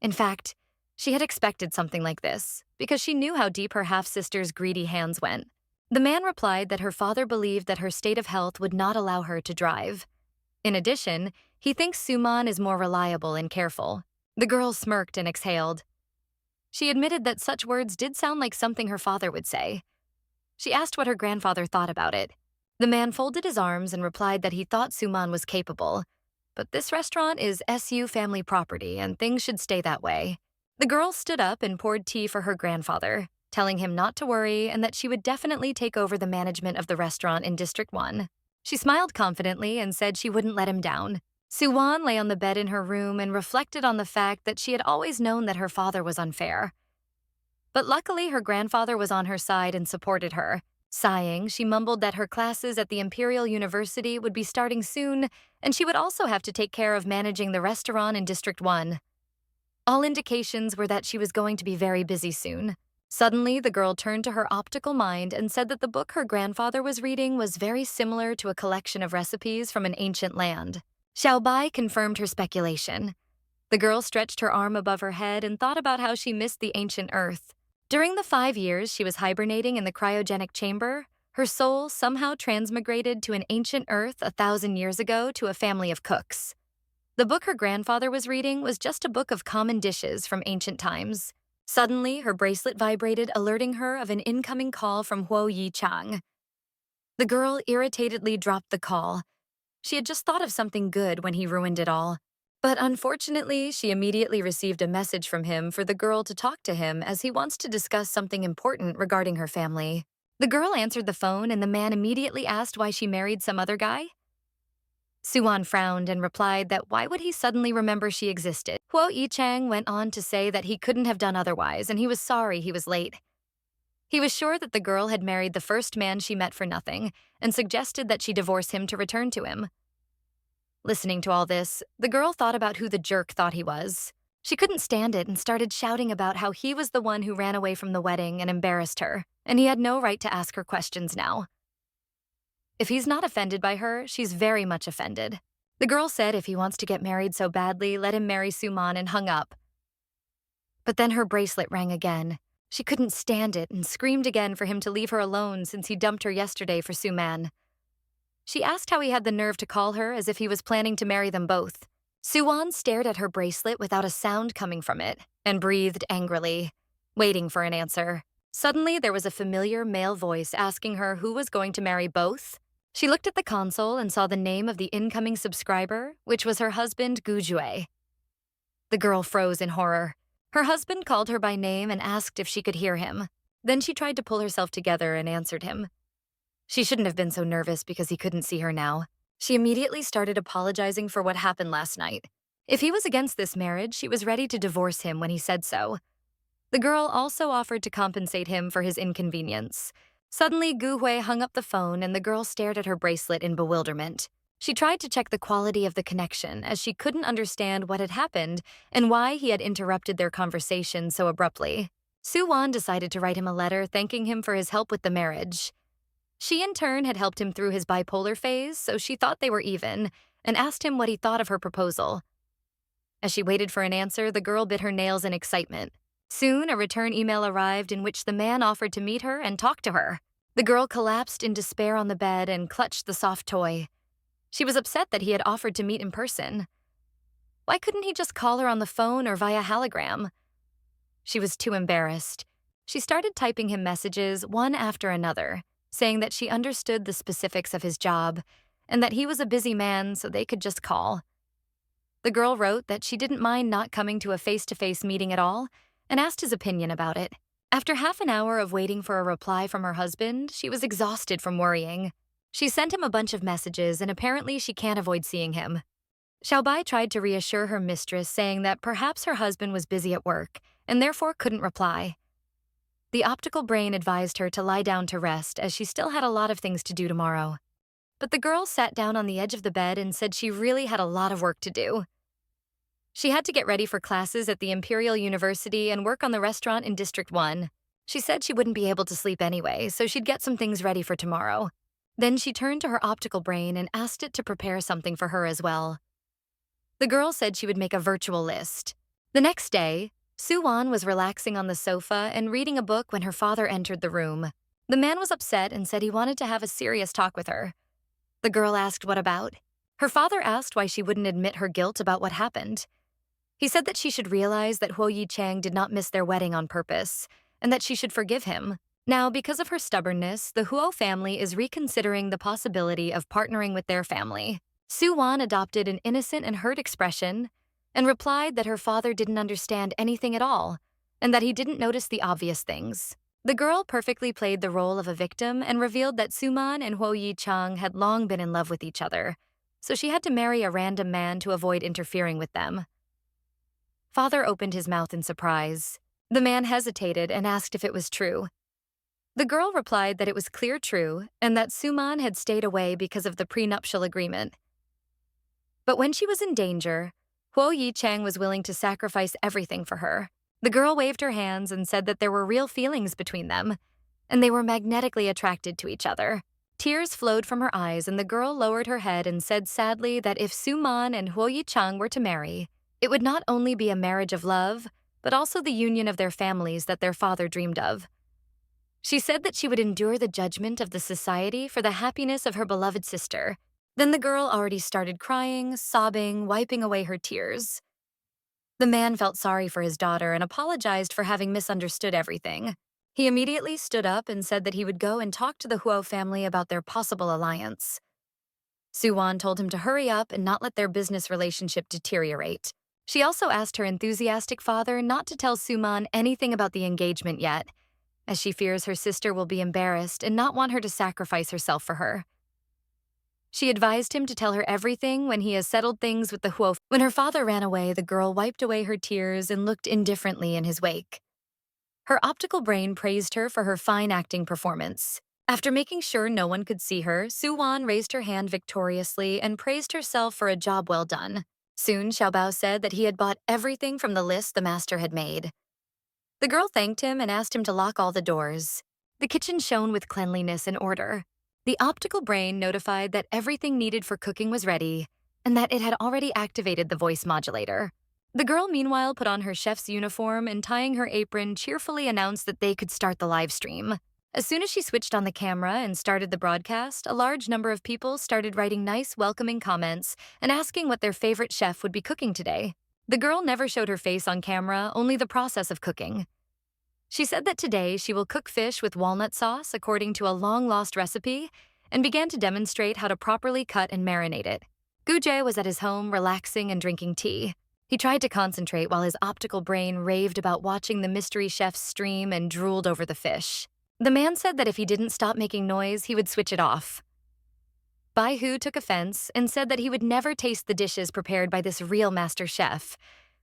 In fact, she had expected something like this, because she knew how deep her half-sister's greedy hands went. The man replied that her father believed that her state of health would not allow her to drive. In addition, he thinks Suman is more reliable and careful. The girl smirked and exhaled. She admitted that such words did sound like something her father would say. She asked what her grandfather thought about it. The man folded his arms and replied that he thought Suman was capable, but this restaurant is SU family property and things should stay that way. The girl stood up and poured tea for her grandfather, telling him not to worry and that she would definitely take over the management of the restaurant in District 1. She smiled confidently and said she wouldn't let him down. Su Wan lay on the bed in her room and reflected on the fact that she had always known that her father was unfair. But luckily, her grandfather was on her side and supported her. Sighing, she mumbled that her classes at the Imperial University would be starting soon, and she would also have to take care of managing the restaurant in District 1. All indications were that she was going to be very busy soon. Suddenly, the girl turned to her optical mind and said that the book her grandfather was reading was very similar to a collection of recipes from an ancient land. Xiao Bai confirmed her speculation. The girl stretched her arm above her head and thought about how she missed the ancient earth. During the 5 years she was hibernating in the cryogenic chamber, her soul somehow transmigrated to an ancient earth 1,000 years ago to a family of cooks. The book her grandfather was reading was just a book of common dishes from ancient times. Suddenly, her bracelet vibrated, alerting her of an incoming call from Huo Yi Chang. The girl irritatedly dropped the call. She had just thought of something good when he ruined it all. But unfortunately, she immediately received a message from him for the girl to talk to him as he wants to discuss something important regarding her family. The girl answered the phone and the man immediately asked why she married some other guy. Su Wan frowned and replied that why would he suddenly remember she existed? Huo Yichang went on to say that he couldn't have done otherwise and he was sorry he was late. He was sure that the girl had married the first man she met for nothing and suggested that she divorce him to return to him. Listening to all this, the girl thought about who the jerk thought he was. She couldn't stand it and started shouting about how he was the one who ran away from the wedding and embarrassed her, and he had no right to ask her questions now. If he's not offended by her, she's very much offended. The girl said if he wants to get married so badly, let him marry Su Wan and hung up. But then her bracelet rang again. She couldn't stand it and screamed again for him to leave her alone since he dumped her yesterday for Su Man. She asked how he had the nerve to call her as if he was planning to marry them both. Su Wan stared at her bracelet without a sound coming from it and breathed angrily, waiting for an answer. Suddenly, there was a familiar male voice asking her who was going to marry both. She looked at the console and saw the name of the incoming subscriber, which was her husband, Gu Jue. The girl froze in horror. Her husband called her by name and asked if she could hear him. Then she tried to pull herself together and answered him. She shouldn't have been so nervous because he couldn't see her now. She immediately started apologizing for what happened last night. If he was against this marriage, she was ready to divorce him when he said so. The girl also offered to compensate him for his inconvenience. Suddenly, Gu Hui hung up the phone and the girl stared at her bracelet in bewilderment. She tried to check the quality of the connection as she couldn't understand what had happened and why he had interrupted their conversation so abruptly. Su Wan decided to write him a letter thanking him for his help with the marriage. She in turn had helped him through his bipolar phase, so she thought they were even, and asked him what he thought of her proposal. As she waited for an answer, the girl bit her nails in excitement. Soon, a return email arrived in which the man offered to meet her and talk to her. The girl collapsed in despair on the bed and clutched the soft toy. She was upset that he had offered to meet in person. Why couldn't he just call her on the phone or via hologram? She was too embarrassed. She started typing him messages one after another, saying that she understood the specifics of his job and that he was a busy man so they could just call. The girl wrote that she didn't mind not coming to a face-to-face meeting at all and asked his opinion about it. After half an hour of waiting for a reply from her husband, she was exhausted from worrying. She sent him a bunch of messages and apparently she can't avoid seeing him. Xiaobai tried to reassure her mistress, saying that perhaps her husband was busy at work and therefore couldn't reply. The optical brain advised her to lie down to rest as she still had a lot of things to do tomorrow. But the girl sat down on the edge of the bed and said she really had a lot of work to do. She had to get ready for classes at the Imperial University and work on the restaurant in District 1. She said she wouldn't be able to sleep anyway, so she'd get some things ready for tomorrow. Then she turned to her optical brain and asked it to prepare something for her as well. The girl said she would make a virtual list. The next day, Su Wan was relaxing on the sofa and reading a book when her father entered the room. The man was upset and said he wanted to have a serious talk with her. The girl asked what about. Her father asked why she wouldn't admit her guilt about what happened. He said that she should realize that Huo Yi Chang did not miss their wedding on purpose, and that she should forgive him. Now, because of her stubbornness, the Huo family is reconsidering the possibility of partnering with their family. Su Wan adopted an innocent and hurt expression and replied that her father didn't understand anything at all, and that he didn't notice the obvious things. The girl perfectly played the role of a victim and revealed that Su Man and Huo Yi Chang had long been in love with each other, so she had to marry a random man to avoid interfering with them. Father opened his mouth in surprise. The man hesitated and asked if it was true. The girl replied that it was clear true and that Su Man had stayed away because of the prenuptial agreement. But when she was in danger, Huo Yi Chang was willing to sacrifice everything for her. The girl waved her hands and said that there were real feelings between them, and they were magnetically attracted to each other. Tears flowed from her eyes and the girl lowered her head and said sadly that if Su Man and Huo Yi Chang were to marry, It would not only be a marriage of love, but also the union of their families that their father dreamed of. She said that she would endure the judgment of the society for the happiness of her beloved sister. Then the girl already started crying, sobbing, wiping away her tears. The man felt sorry for his daughter and apologized for having misunderstood everything. He immediately stood up and said that he would go and talk to the Huo family about their possible alliance. Su Wan told him to hurry up and not let their business relationship deteriorate. She also asked her enthusiastic father not to tell Suman anything about the engagement yet, as she fears her sister will be embarrassed and not want her to sacrifice herself for her. She advised him to tell her everything when he has settled things with the Huo. When her father ran away, the girl wiped away her tears and looked indifferently in his wake. Her optical brain praised her for her fine acting performance. After making sure no one could see her, Su Wan raised her hand victoriously and praised herself for a job well done. Soon, Xiaobao said that he had bought everything from the list the master had made. The girl thanked him and asked him to lock all the doors. The kitchen shone with cleanliness and order. The optical brain notified that everything needed for cooking was ready and that it had already activated the voice modulator. The girl, meanwhile, put on her chef's uniform and, tying her apron, cheerfully announced that they could start the live stream. As soon as she switched on the camera and started the broadcast, a large number of people started writing nice, welcoming comments and asking what their favorite chef would be cooking today. The girl never showed her face on camera, only the process of cooking. She said that today she will cook fish with walnut sauce according to a long-lost recipe and began to demonstrate how to properly cut and marinate it. Gujie was at his home relaxing and drinking tea. He tried to concentrate while his optical brain raved about watching the mystery chef's stream and drooled over the fish. The man said that if he didn't stop making noise, he would switch it off. Bai Hu took offense and said that he would never taste the dishes prepared by this real master chef,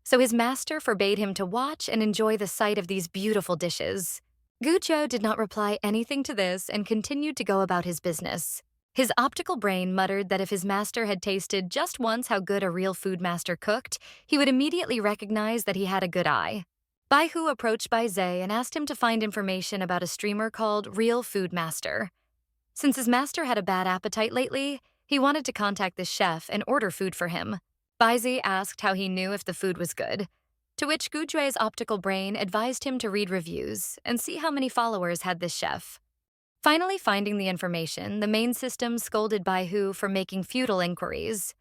so his master forbade him to watch and enjoy the sight of these beautiful dishes. Gu Zhou did not reply anything to this and continued to go about his business. His optical brain muttered that if his master had tasted just once how good a real food master cooked, he would immediately recognize that he had a good eye. Bai Hu approached Bai Zhe and asked him to find information about a streamer called Real Food Master. Since his master had a bad appetite lately, he wanted to contact the chef and order food for him. Bai Zhe asked how he knew if the food was good, to which Gu Jue's optical brain advised him to read reviews and see how many followers had this chef. Finally finding the information, the main system scolded Bai Hu for making futile inquiries.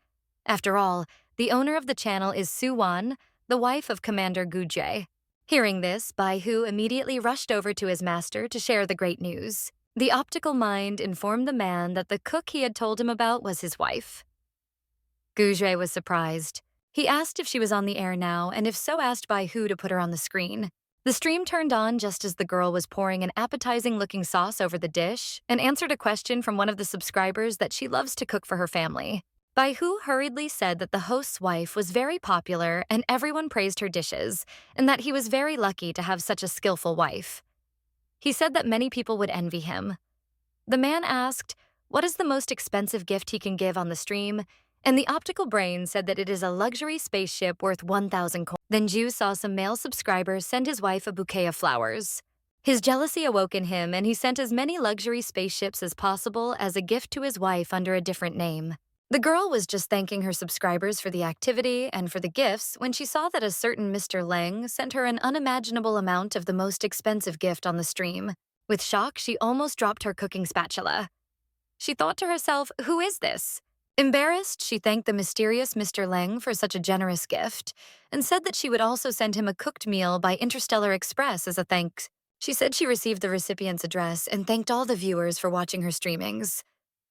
After all, the owner of the channel is Su Wan, the wife of Commander Gu Jue. Hearing this, Bai Hu immediately rushed over to his master to share the great news. The optical mind informed the man that the cook he had told him about was his wife. Gu Jue was surprised. He asked if she was on the air now, and if so, asked Bai Hu to put her on the screen. The stream turned on just as the girl was pouring an appetizing-looking sauce over the dish and answered a question from one of the subscribers that she loves to cook for her family. Bai Hu hurriedly said that the host's wife was very popular and everyone praised her dishes, and that he was very lucky to have such a skillful wife. He said that many people would envy him. The man asked, what is the most expensive gift he can give on the stream? And the optical brain said that it is a luxury spaceship worth 1,000 coins. Then Ju saw some male subscribers send his wife a bouquet of flowers. His jealousy awoke in him, and he sent as many luxury spaceships as possible as a gift to his wife under a different name. The girl was just thanking her subscribers for the activity and for the gifts when she saw that a certain Mr. Leng sent her an unimaginable amount of the most expensive gift on the stream. With shock, she almost dropped her cooking spatula. She thought to herself, who is this? Embarrassed, she thanked the mysterious Mr. Leng for such a generous gift and said that she would also send him a cooked meal by Interstellar Express as a thanks. She said she received the recipient's address and thanked all the viewers for watching her streamings.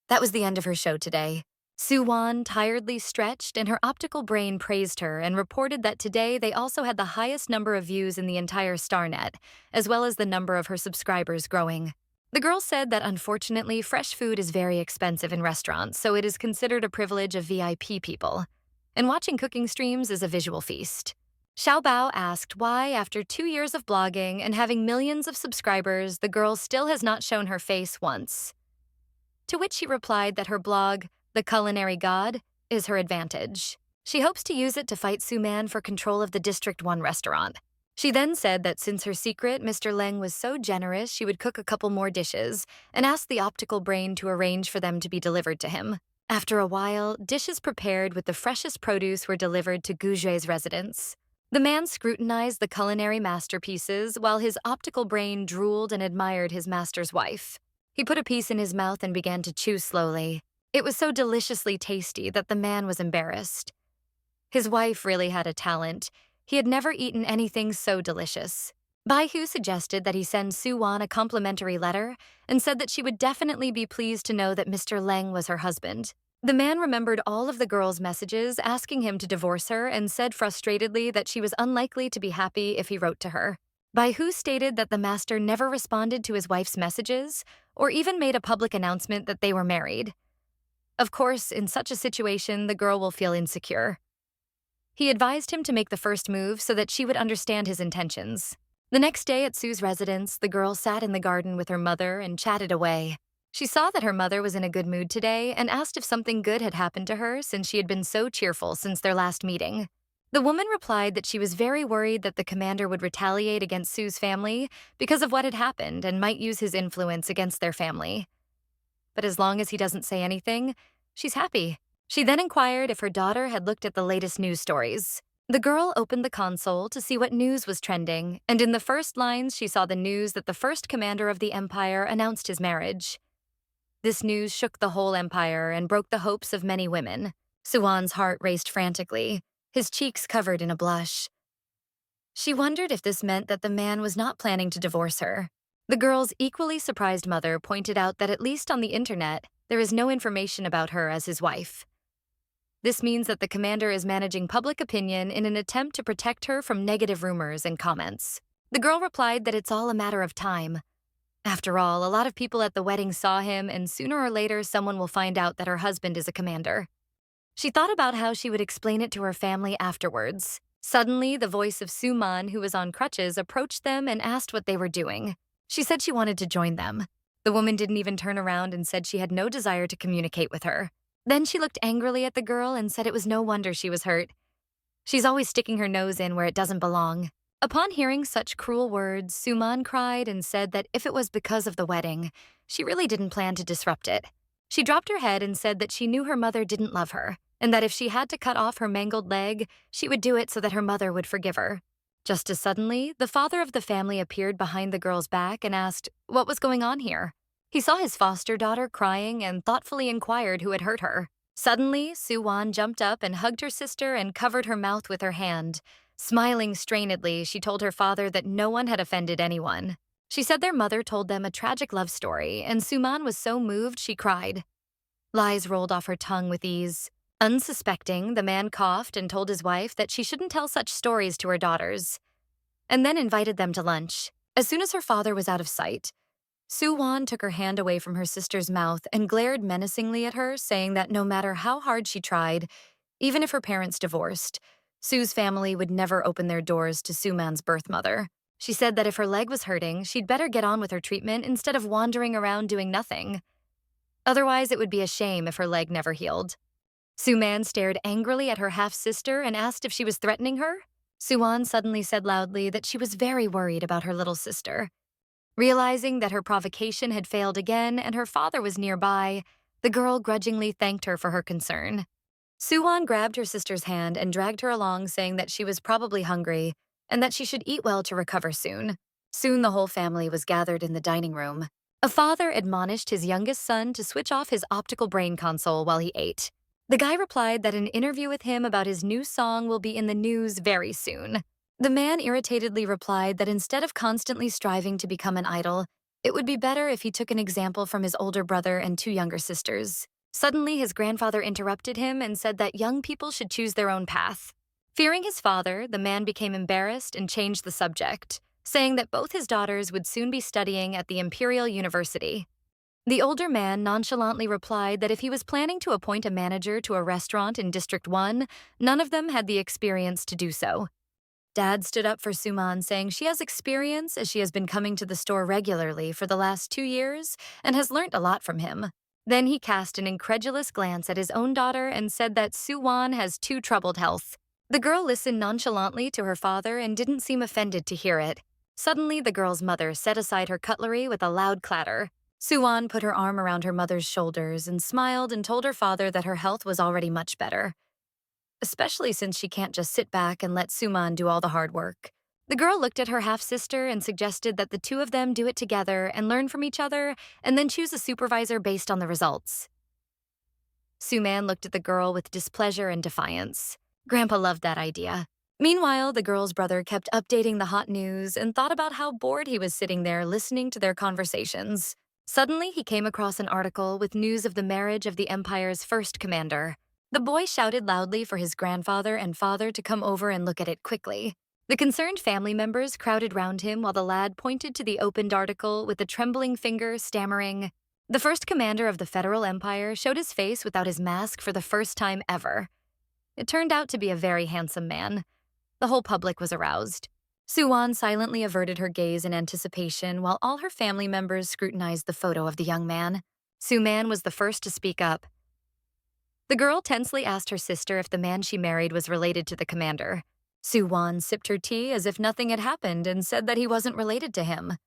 That was the end of her show today. Su Wan tiredly stretched, and her optical brain praised her and reported that today they also had the highest number of views in the entire StarNet, as well as the number of her subscribers growing. The girl said that unfortunately fresh food is very expensive in restaurants, so it is considered a privilege of VIP people. And watching cooking streams is a visual feast. Xiaobao asked why, after 2 years of blogging and having millions of subscribers, the girl still has not shown her face once. To which she replied that her blog, The Culinary God, is her advantage. She hopes to use it to fight Su Man for control of the District 1 restaurant. She then said that since her secret, Mr. Leng was so generous she would cook a couple more dishes and asked the optical brain to arrange for them to be delivered to him. After a while, dishes prepared with the freshest produce were delivered to Goujet's residence. The man scrutinized the culinary masterpieces while his optical brain drooled and admired his master's wife. He put a piece in his mouth and began to chew slowly. It was so deliciously tasty that the man was embarrassed. His wife really had a talent. He had never eaten anything so delicious. Baihu suggested that he send Su Wan a complimentary letter and said that she would definitely be pleased to know that Mr. Leng was her husband. The man remembered all of the girl's messages asking him to divorce her and said frustratedly that she was unlikely to be happy if he wrote to her. Baihu stated that the master never responded to his wife's messages or even made a public announcement that they were married. Of course, in such a situation, the girl will feel insecure. He advised him to make the first move so that she would understand his intentions. The next day at Su's residence, the girl sat in the garden with her mother and chatted away. She saw that her mother was in a good mood today and asked if something good had happened to her since she had been so cheerful since their last meeting. The woman replied that she was very worried that the commander would retaliate against Su's family because of what had happened and might use his influence against their family. But as long as he doesn't say anything, she's happy. She then inquired if her daughter had looked at the latest news stories. The girl opened the console to see what news was trending, and in the first lines she saw the news that the first commander of the empire announced his marriage. This news shook the whole empire and broke the hopes of many women. Su Wan's heart raced frantically, his cheeks covered in a blush. She wondered if this meant that the man was not planning to divorce her. The girl's equally surprised mother pointed out that at least on the internet, there is no information about her as his wife. This means that the commander is managing public opinion in an attempt to protect her from negative rumors and comments. The girl replied that it's all a matter of time. After all, a lot of people at the wedding saw him, and sooner or later someone will find out that her husband is a commander. She thought about how she would explain it to her family afterwards. Suddenly, the voice of Su Man, who was on crutches, approached them and asked what they were doing. She said she wanted to join them. The woman didn't even turn around and said she had no desire to communicate with her. Then she looked angrily at the girl and said it was no wonder she was hurt. She's always sticking her nose in where it doesn't belong. Upon hearing such cruel words, Su Man cried and said that if it was because of the wedding, she really didn't plan to disrupt it. She dropped her head and said that she knew her mother didn't love her, and that if she had to cut off her mangled leg, she would do it so that her mother would forgive her. Just as suddenly, the father of the family appeared behind the girl's back and asked what was going on here. He saw his foster daughter crying and thoughtfully inquired who had hurt her. Suddenly, Su Wan jumped up and hugged her sister and covered her mouth with her hand. Smiling strainedly, she told her father that no one had offended anyone. She said their mother told them a tragic love story, and Su Man was so moved she cried. Lies rolled off her tongue with ease. Unsuspecting, the man coughed and told his wife that she shouldn't tell such stories to her daughters, and then invited them to lunch. As soon as her father was out of sight, Su Wan took her hand away from her sister's mouth and glared menacingly at her, saying that no matter how hard she tried, even if her parents divorced, Su's family would never open their doors to Su Man's birth mother. She said that if her leg was hurting, she'd better get on with her treatment instead of wandering around doing nothing. Otherwise, it would be a shame if her leg never healed. Su Man stared angrily at her half-sister and asked if she was threatening her. Su Wan suddenly said loudly that she was very worried about her little sister. Realizing that her provocation had failed again and her father was nearby, the girl grudgingly thanked her for her concern. Su Wan grabbed her sister's hand and dragged her along, saying that she was probably hungry and that she should eat well to recover soon. Soon the whole family was gathered in the dining room. A father admonished his youngest son to switch off his optical brain console while he ate. The guy replied that an interview with him about his new song will be in the news very soon. The man irritatedly replied that instead of constantly striving to become an idol, it would be better if he took an example from his older brother and two younger sisters. Suddenly, his grandfather interrupted him and said that young people should choose their own path. Fearing his father, the man became embarrassed and changed the subject, saying that both his daughters would soon be studying at the Imperial University. The older man nonchalantly replied that if he was planning to appoint a manager to a restaurant in District 1, none of them had the experience to do so. Dad stood up for Su Man, saying she has experience as she has been coming to the store regularly for the last 2 years and has learned a lot from him. Then he cast an incredulous glance at his own daughter and said that Su Wan has too troubled health. The girl listened nonchalantly to her father and didn't seem offended to hear it. Suddenly, the girl's mother set aside her cutlery with a loud clatter. Su Wan put her arm around her mother's shoulders and smiled and told her father that her health was already much better, especially since she can't just sit back and let Suman do all the hard work. The girl looked at her half-sister and suggested that the two of them do it together and learn from each other and then choose a supervisor based on the results. Suman looked at the girl with displeasure and defiance. Grandpa loved that idea. Meanwhile, the girl's brother kept updating the hot news and thought about how bored he was sitting there listening to their conversations. Suddenly, he came across an article with news of the marriage of the Empire's first commander. The boy shouted loudly for his grandfather and father to come over and look at it quickly. The concerned family members crowded round him while the lad pointed to the opened article with a trembling finger, stammering. The first commander of the Federal Empire showed his face without his mask for the first time ever. It turned out to be a very handsome man. The whole public was aroused. Su Wan silently averted her gaze in anticipation while all her family members scrutinized the photo of the young man. Su Man was the first to speak up. The girl tensely asked her sister if the man she married was related to the commander. Su Wan sipped her tea as if nothing had happened and said that he wasn't related to him.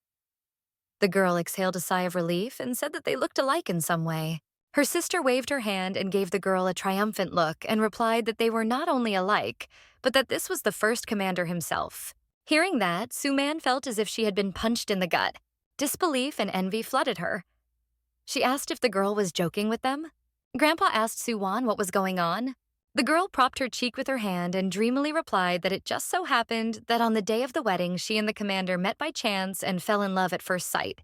The girl exhaled a sigh of relief and said that they looked alike in some way. Her sister waved her hand and gave the girl a triumphant look and replied that they were not only alike, but that this was the first commander himself. Hearing that, Su Man felt as if she had been punched in the gut. Disbelief and envy flooded her. She asked if the girl was joking with them. Grandpa asked Su Wan what was going on. The girl propped her cheek with her hand and dreamily replied that it just so happened that on the day of the wedding, she and the commander met by chance and fell in love at first sight.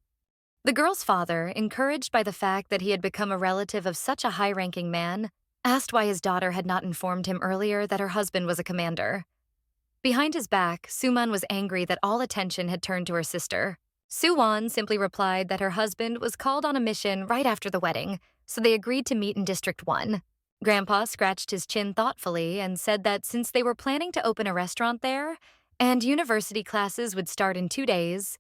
The girl's father, encouraged by the fact that he had become a relative of such a high-ranking man, asked why his daughter had not informed him earlier that her husband was a commander. Behind his back, Suman was angry that all attention had turned to her sister. Su Wan simply replied that her husband was called on a mission right after the wedding, so they agreed to meet in District 1. Grandpa scratched his chin thoughtfully and said that since they were planning to open a restaurant there, and university classes would start in 2 days,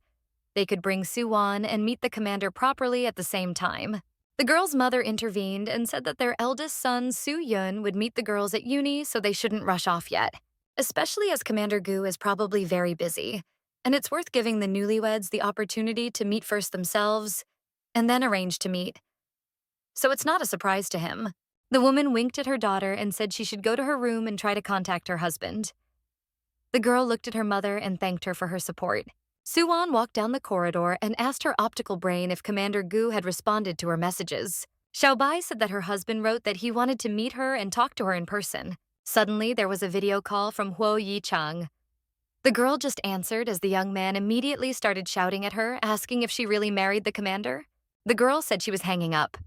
they could bring Su Wan and meet the commander properly at the same time. The girl's mother intervened and said that their eldest son, Su Yun, would meet the girls at uni, so they shouldn't rush off yet, especially as Commander Gu is probably very busy, and it's worth giving the newlyweds the opportunity to meet first themselves and then arrange to meet. So it's not a surprise to him. The woman winked at her daughter and said she should go to her room and try to contact her husband. The girl looked at her mother and thanked her for her support. Su Wan walked down the corridor and asked her optical brain if Commander Gu had responded to her messages. Xiaobai said that her husband wrote that he wanted to meet her and talk to her in person. Suddenly, there was a video call from Huo Yichang. The girl just answered as the young man immediately started shouting at her, asking if she really married the commander. The girl said she was hanging up.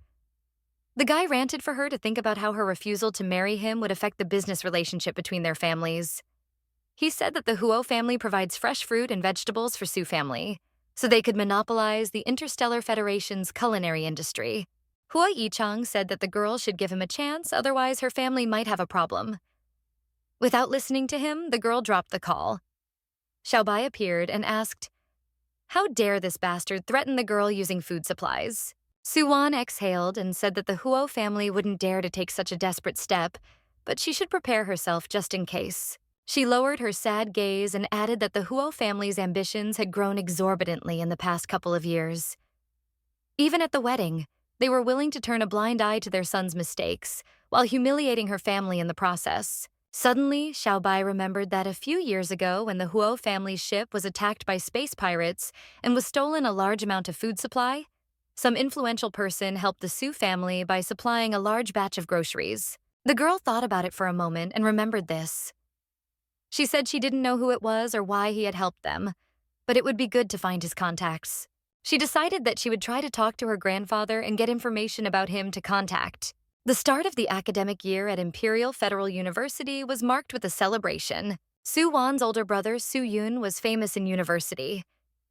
The guy ranted for her to think about how her refusal to marry him would affect the business relationship between their families. He said that the Huo family provides fresh fruit and vegetables for Su family, so they could monopolize the Interstellar Federation's culinary industry. Huo Yichang said that the girl should give him a chance, otherwise her family might have a problem. Without listening to him, the girl dropped the call. Xiaobai appeared and asked, "How dare this bastard threaten the girl using food supplies?" Su Wan exhaled and said that the Huo family wouldn't dare to take such a desperate step, but she should prepare herself just in case. She lowered her sad gaze and added that the Huo family's ambitions had grown exorbitantly in the past couple of years. Even at the wedding, they were willing to turn a blind eye to their son's mistakes, while humiliating her family in the process. Suddenly, Xiaobai remembered that a few years ago when the Huo family's ship was attacked by space pirates and was stolen a large amount of food supply, some influential person helped the Su family by supplying a large batch of groceries. The girl thought about it for a moment and remembered this. She said she didn't know who it was or why he had helped them, but it would be good to find his contacts. She decided that she would try to talk to her grandfather and get information about him to contact. The start of the academic year at Imperial Federal University was marked with a celebration. Su Wan's older brother, Su Yun, was famous in university.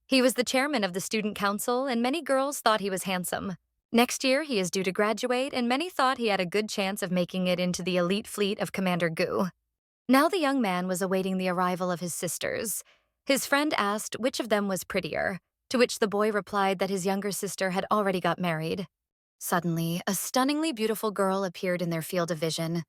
He was the chairman of the student council, and many girls thought he was handsome. Next year, he is due to graduate, and many thought he had a good chance of making it into the elite fleet of Commander Gu. Now the young man was awaiting the arrival of his sisters. His friend asked which of them was prettier, to which the boy replied that his younger sister had already got married. Suddenly, a stunningly beautiful girl appeared in their field of vision.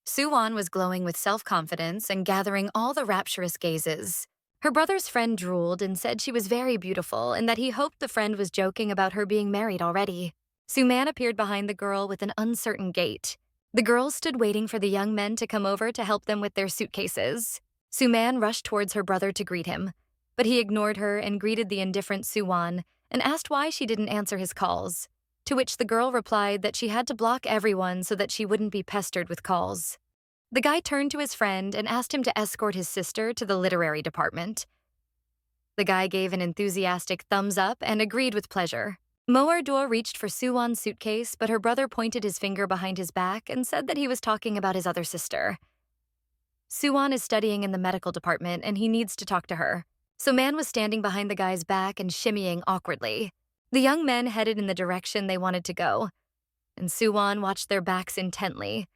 Su Wan was glowing with self-confidence and gathering all the rapturous gazes. Her brother's friend drooled and said she was very beautiful and that he hoped the friend was joking about her being married already. Su Man appeared behind the girl with an uncertain gait. The girls stood waiting for the young men to come over to help them with their suitcases. Su Man rushed towards her brother to greet him, but he ignored her and greeted the indifferent Su Wan and asked why she didn't answer his calls, to which the girl replied that she had to block everyone so that she wouldn't be pestered with calls. The guy turned to his friend and asked him to escort his sister to the literary department. The guy gave an enthusiastic thumbs up and agreed with pleasure. Moardor reached for Su Wan's suitcase, but her brother pointed his finger behind his back and said that he was talking about his other sister. Su Wan is studying in the medical department and he needs to talk to her. So Man was standing behind the guy's back and shimmying awkwardly. The young men headed in the direction they wanted to go, and Su Wan watched their backs intently,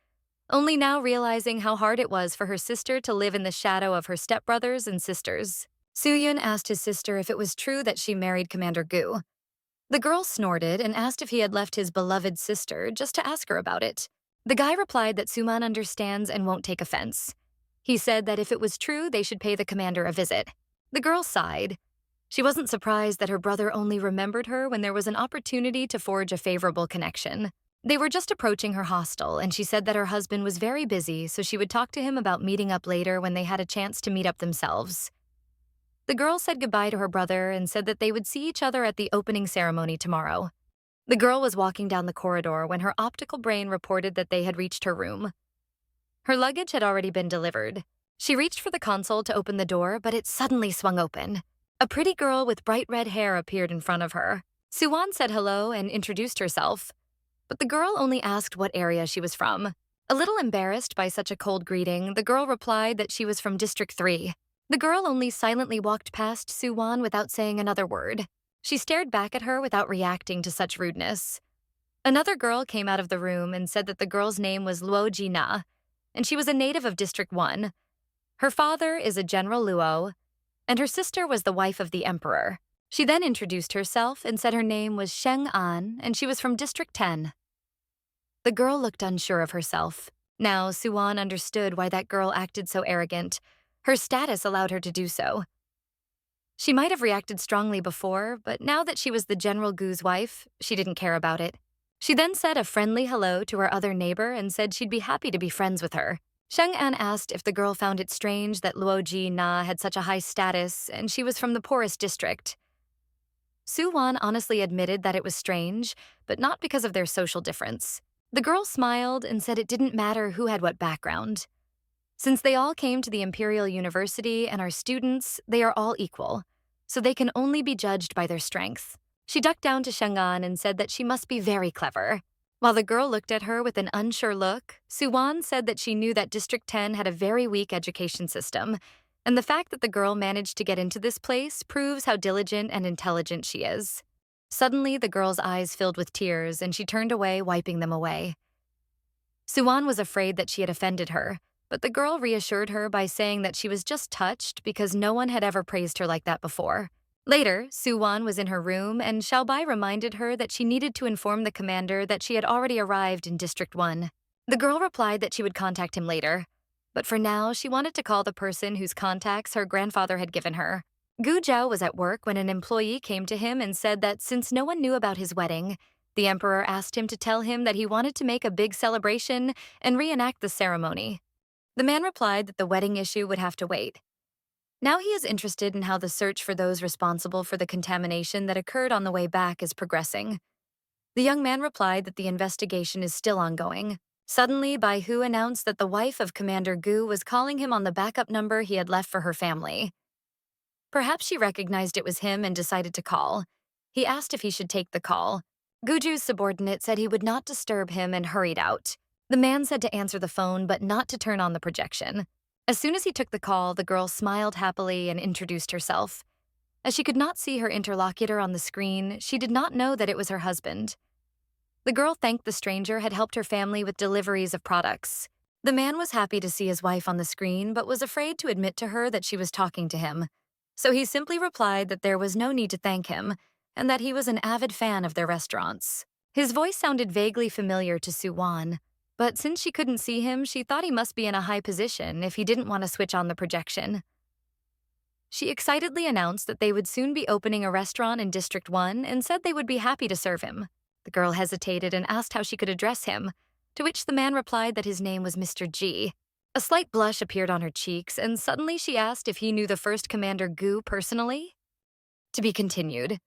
only now realizing how hard it was for her sister to live in the shadow of her stepbrothers and sisters. Soo-yun asked his sister if it was true that she married Commander Gu. The girl snorted and asked if he had left his beloved sister just to ask her about it. The guy replied that Suman understands and won't take offense. He said that if it was true, they should pay the commander a visit. The girl sighed. She wasn't surprised that her brother only remembered her when there was an opportunity to forge a favorable connection. They were just approaching her hostel, and she said that her husband was very busy, so she would talk to him about meeting up later when they had a chance to meet up themselves. The girl said goodbye to her brother and said that they would see each other at the opening ceremony tomorrow. The girl was walking down the corridor when her optical brain reported that they had reached her room. Her luggage had already been delivered. She reached for the console to open the door, but it suddenly swung open. A pretty girl with bright red hair appeared in front of her. Su Wan said hello and introduced herself, but the girl only asked what area she was from. A little embarrassed by such a cold greeting, the girl replied that she was from District 3. The girl only silently walked past Su Wan without saying another word. She stared back at her without reacting to such rudeness. Another girl came out of the room and said that the girl's name was Luo Ji-na, and she was a native of District 1. Her father is a General Luo, and her sister was the wife of the emperor. She then introduced herself and said her name was Sheng An, and she was from District 10. The girl looked unsure of herself. Now, Su Wan understood why that girl acted so arrogant. Her status allowed her to do so. She might have reacted strongly before, but now that she was the General Gu's wife, she didn't care about it. She then said a friendly hello to her other neighbor and said she'd be happy to be friends with her. Sheng An asked if the girl found it strange that Luo Ji-na had such a high status and she was from the poorest district. Su Wan honestly admitted that it was strange, but not because of their social difference. The girl smiled and said it didn't matter who had what background. Since they all came to the Imperial University and are students, they are all equal, so they can only be judged by their strength. She ducked down to Sheng An and said that she must be very clever. While the girl looked at her with an unsure look, Su Wan said that she knew that District 10 had a very weak education system, and the fact that the girl managed to get into this place proves how diligent and intelligent she is. Suddenly, the girl's eyes filled with tears, and she turned away, wiping them away. Su Wan was afraid that she had offended her, but the girl reassured her by saying that she was just touched because no one had ever praised her like that before. Later, Su Wan was in her room, and Xiaobai reminded her that she needed to inform the commander that she had already arrived in District 1. The girl replied that she would contact him later, but for now, she wanted to call the person whose contacts her grandfather had given her. Gu Zhao was at work when an employee came to him and said that since no one knew about his wedding, the emperor asked him to tell him that he wanted to make a big celebration and reenact the ceremony. The man replied that the wedding issue would have to wait. Now he is interested in how the search for those responsible for the contamination that occurred on the way back is progressing. The young man replied that the investigation is still ongoing. Suddenly, Bai Hu announced that the wife of Commander Gu was calling him on the backup number he had left for her family. Perhaps she recognized it was him and decided to call. He asked if he should take the call. Guju's subordinate said he would not disturb him and hurried out. The man said to answer the phone but not to turn on the projection. As soon as he took the call, the girl smiled happily and introduced herself. As she could not see her interlocutor on the screen, she did not know that it was her husband. The girl thanked the stranger had helped her family with deliveries of products. The man was happy to see his wife on the screen but was afraid to admit to her that she was talking to him. So he simply replied that there was no need to thank him and that he was an avid fan of their restaurants. His voice sounded vaguely familiar to Su Wan, but since she couldn't see him, she thought he must be in a high position if he didn't want to switch on the projection. She excitedly announced that they would soon be opening a restaurant in District 1 and said they would be happy to serve him. The girl hesitated and asked how she could address him, to which the man replied that his name was Mr. G. A slight blush appeared on her cheeks, and suddenly she asked if he knew the first Commander Gu personally. To be continued.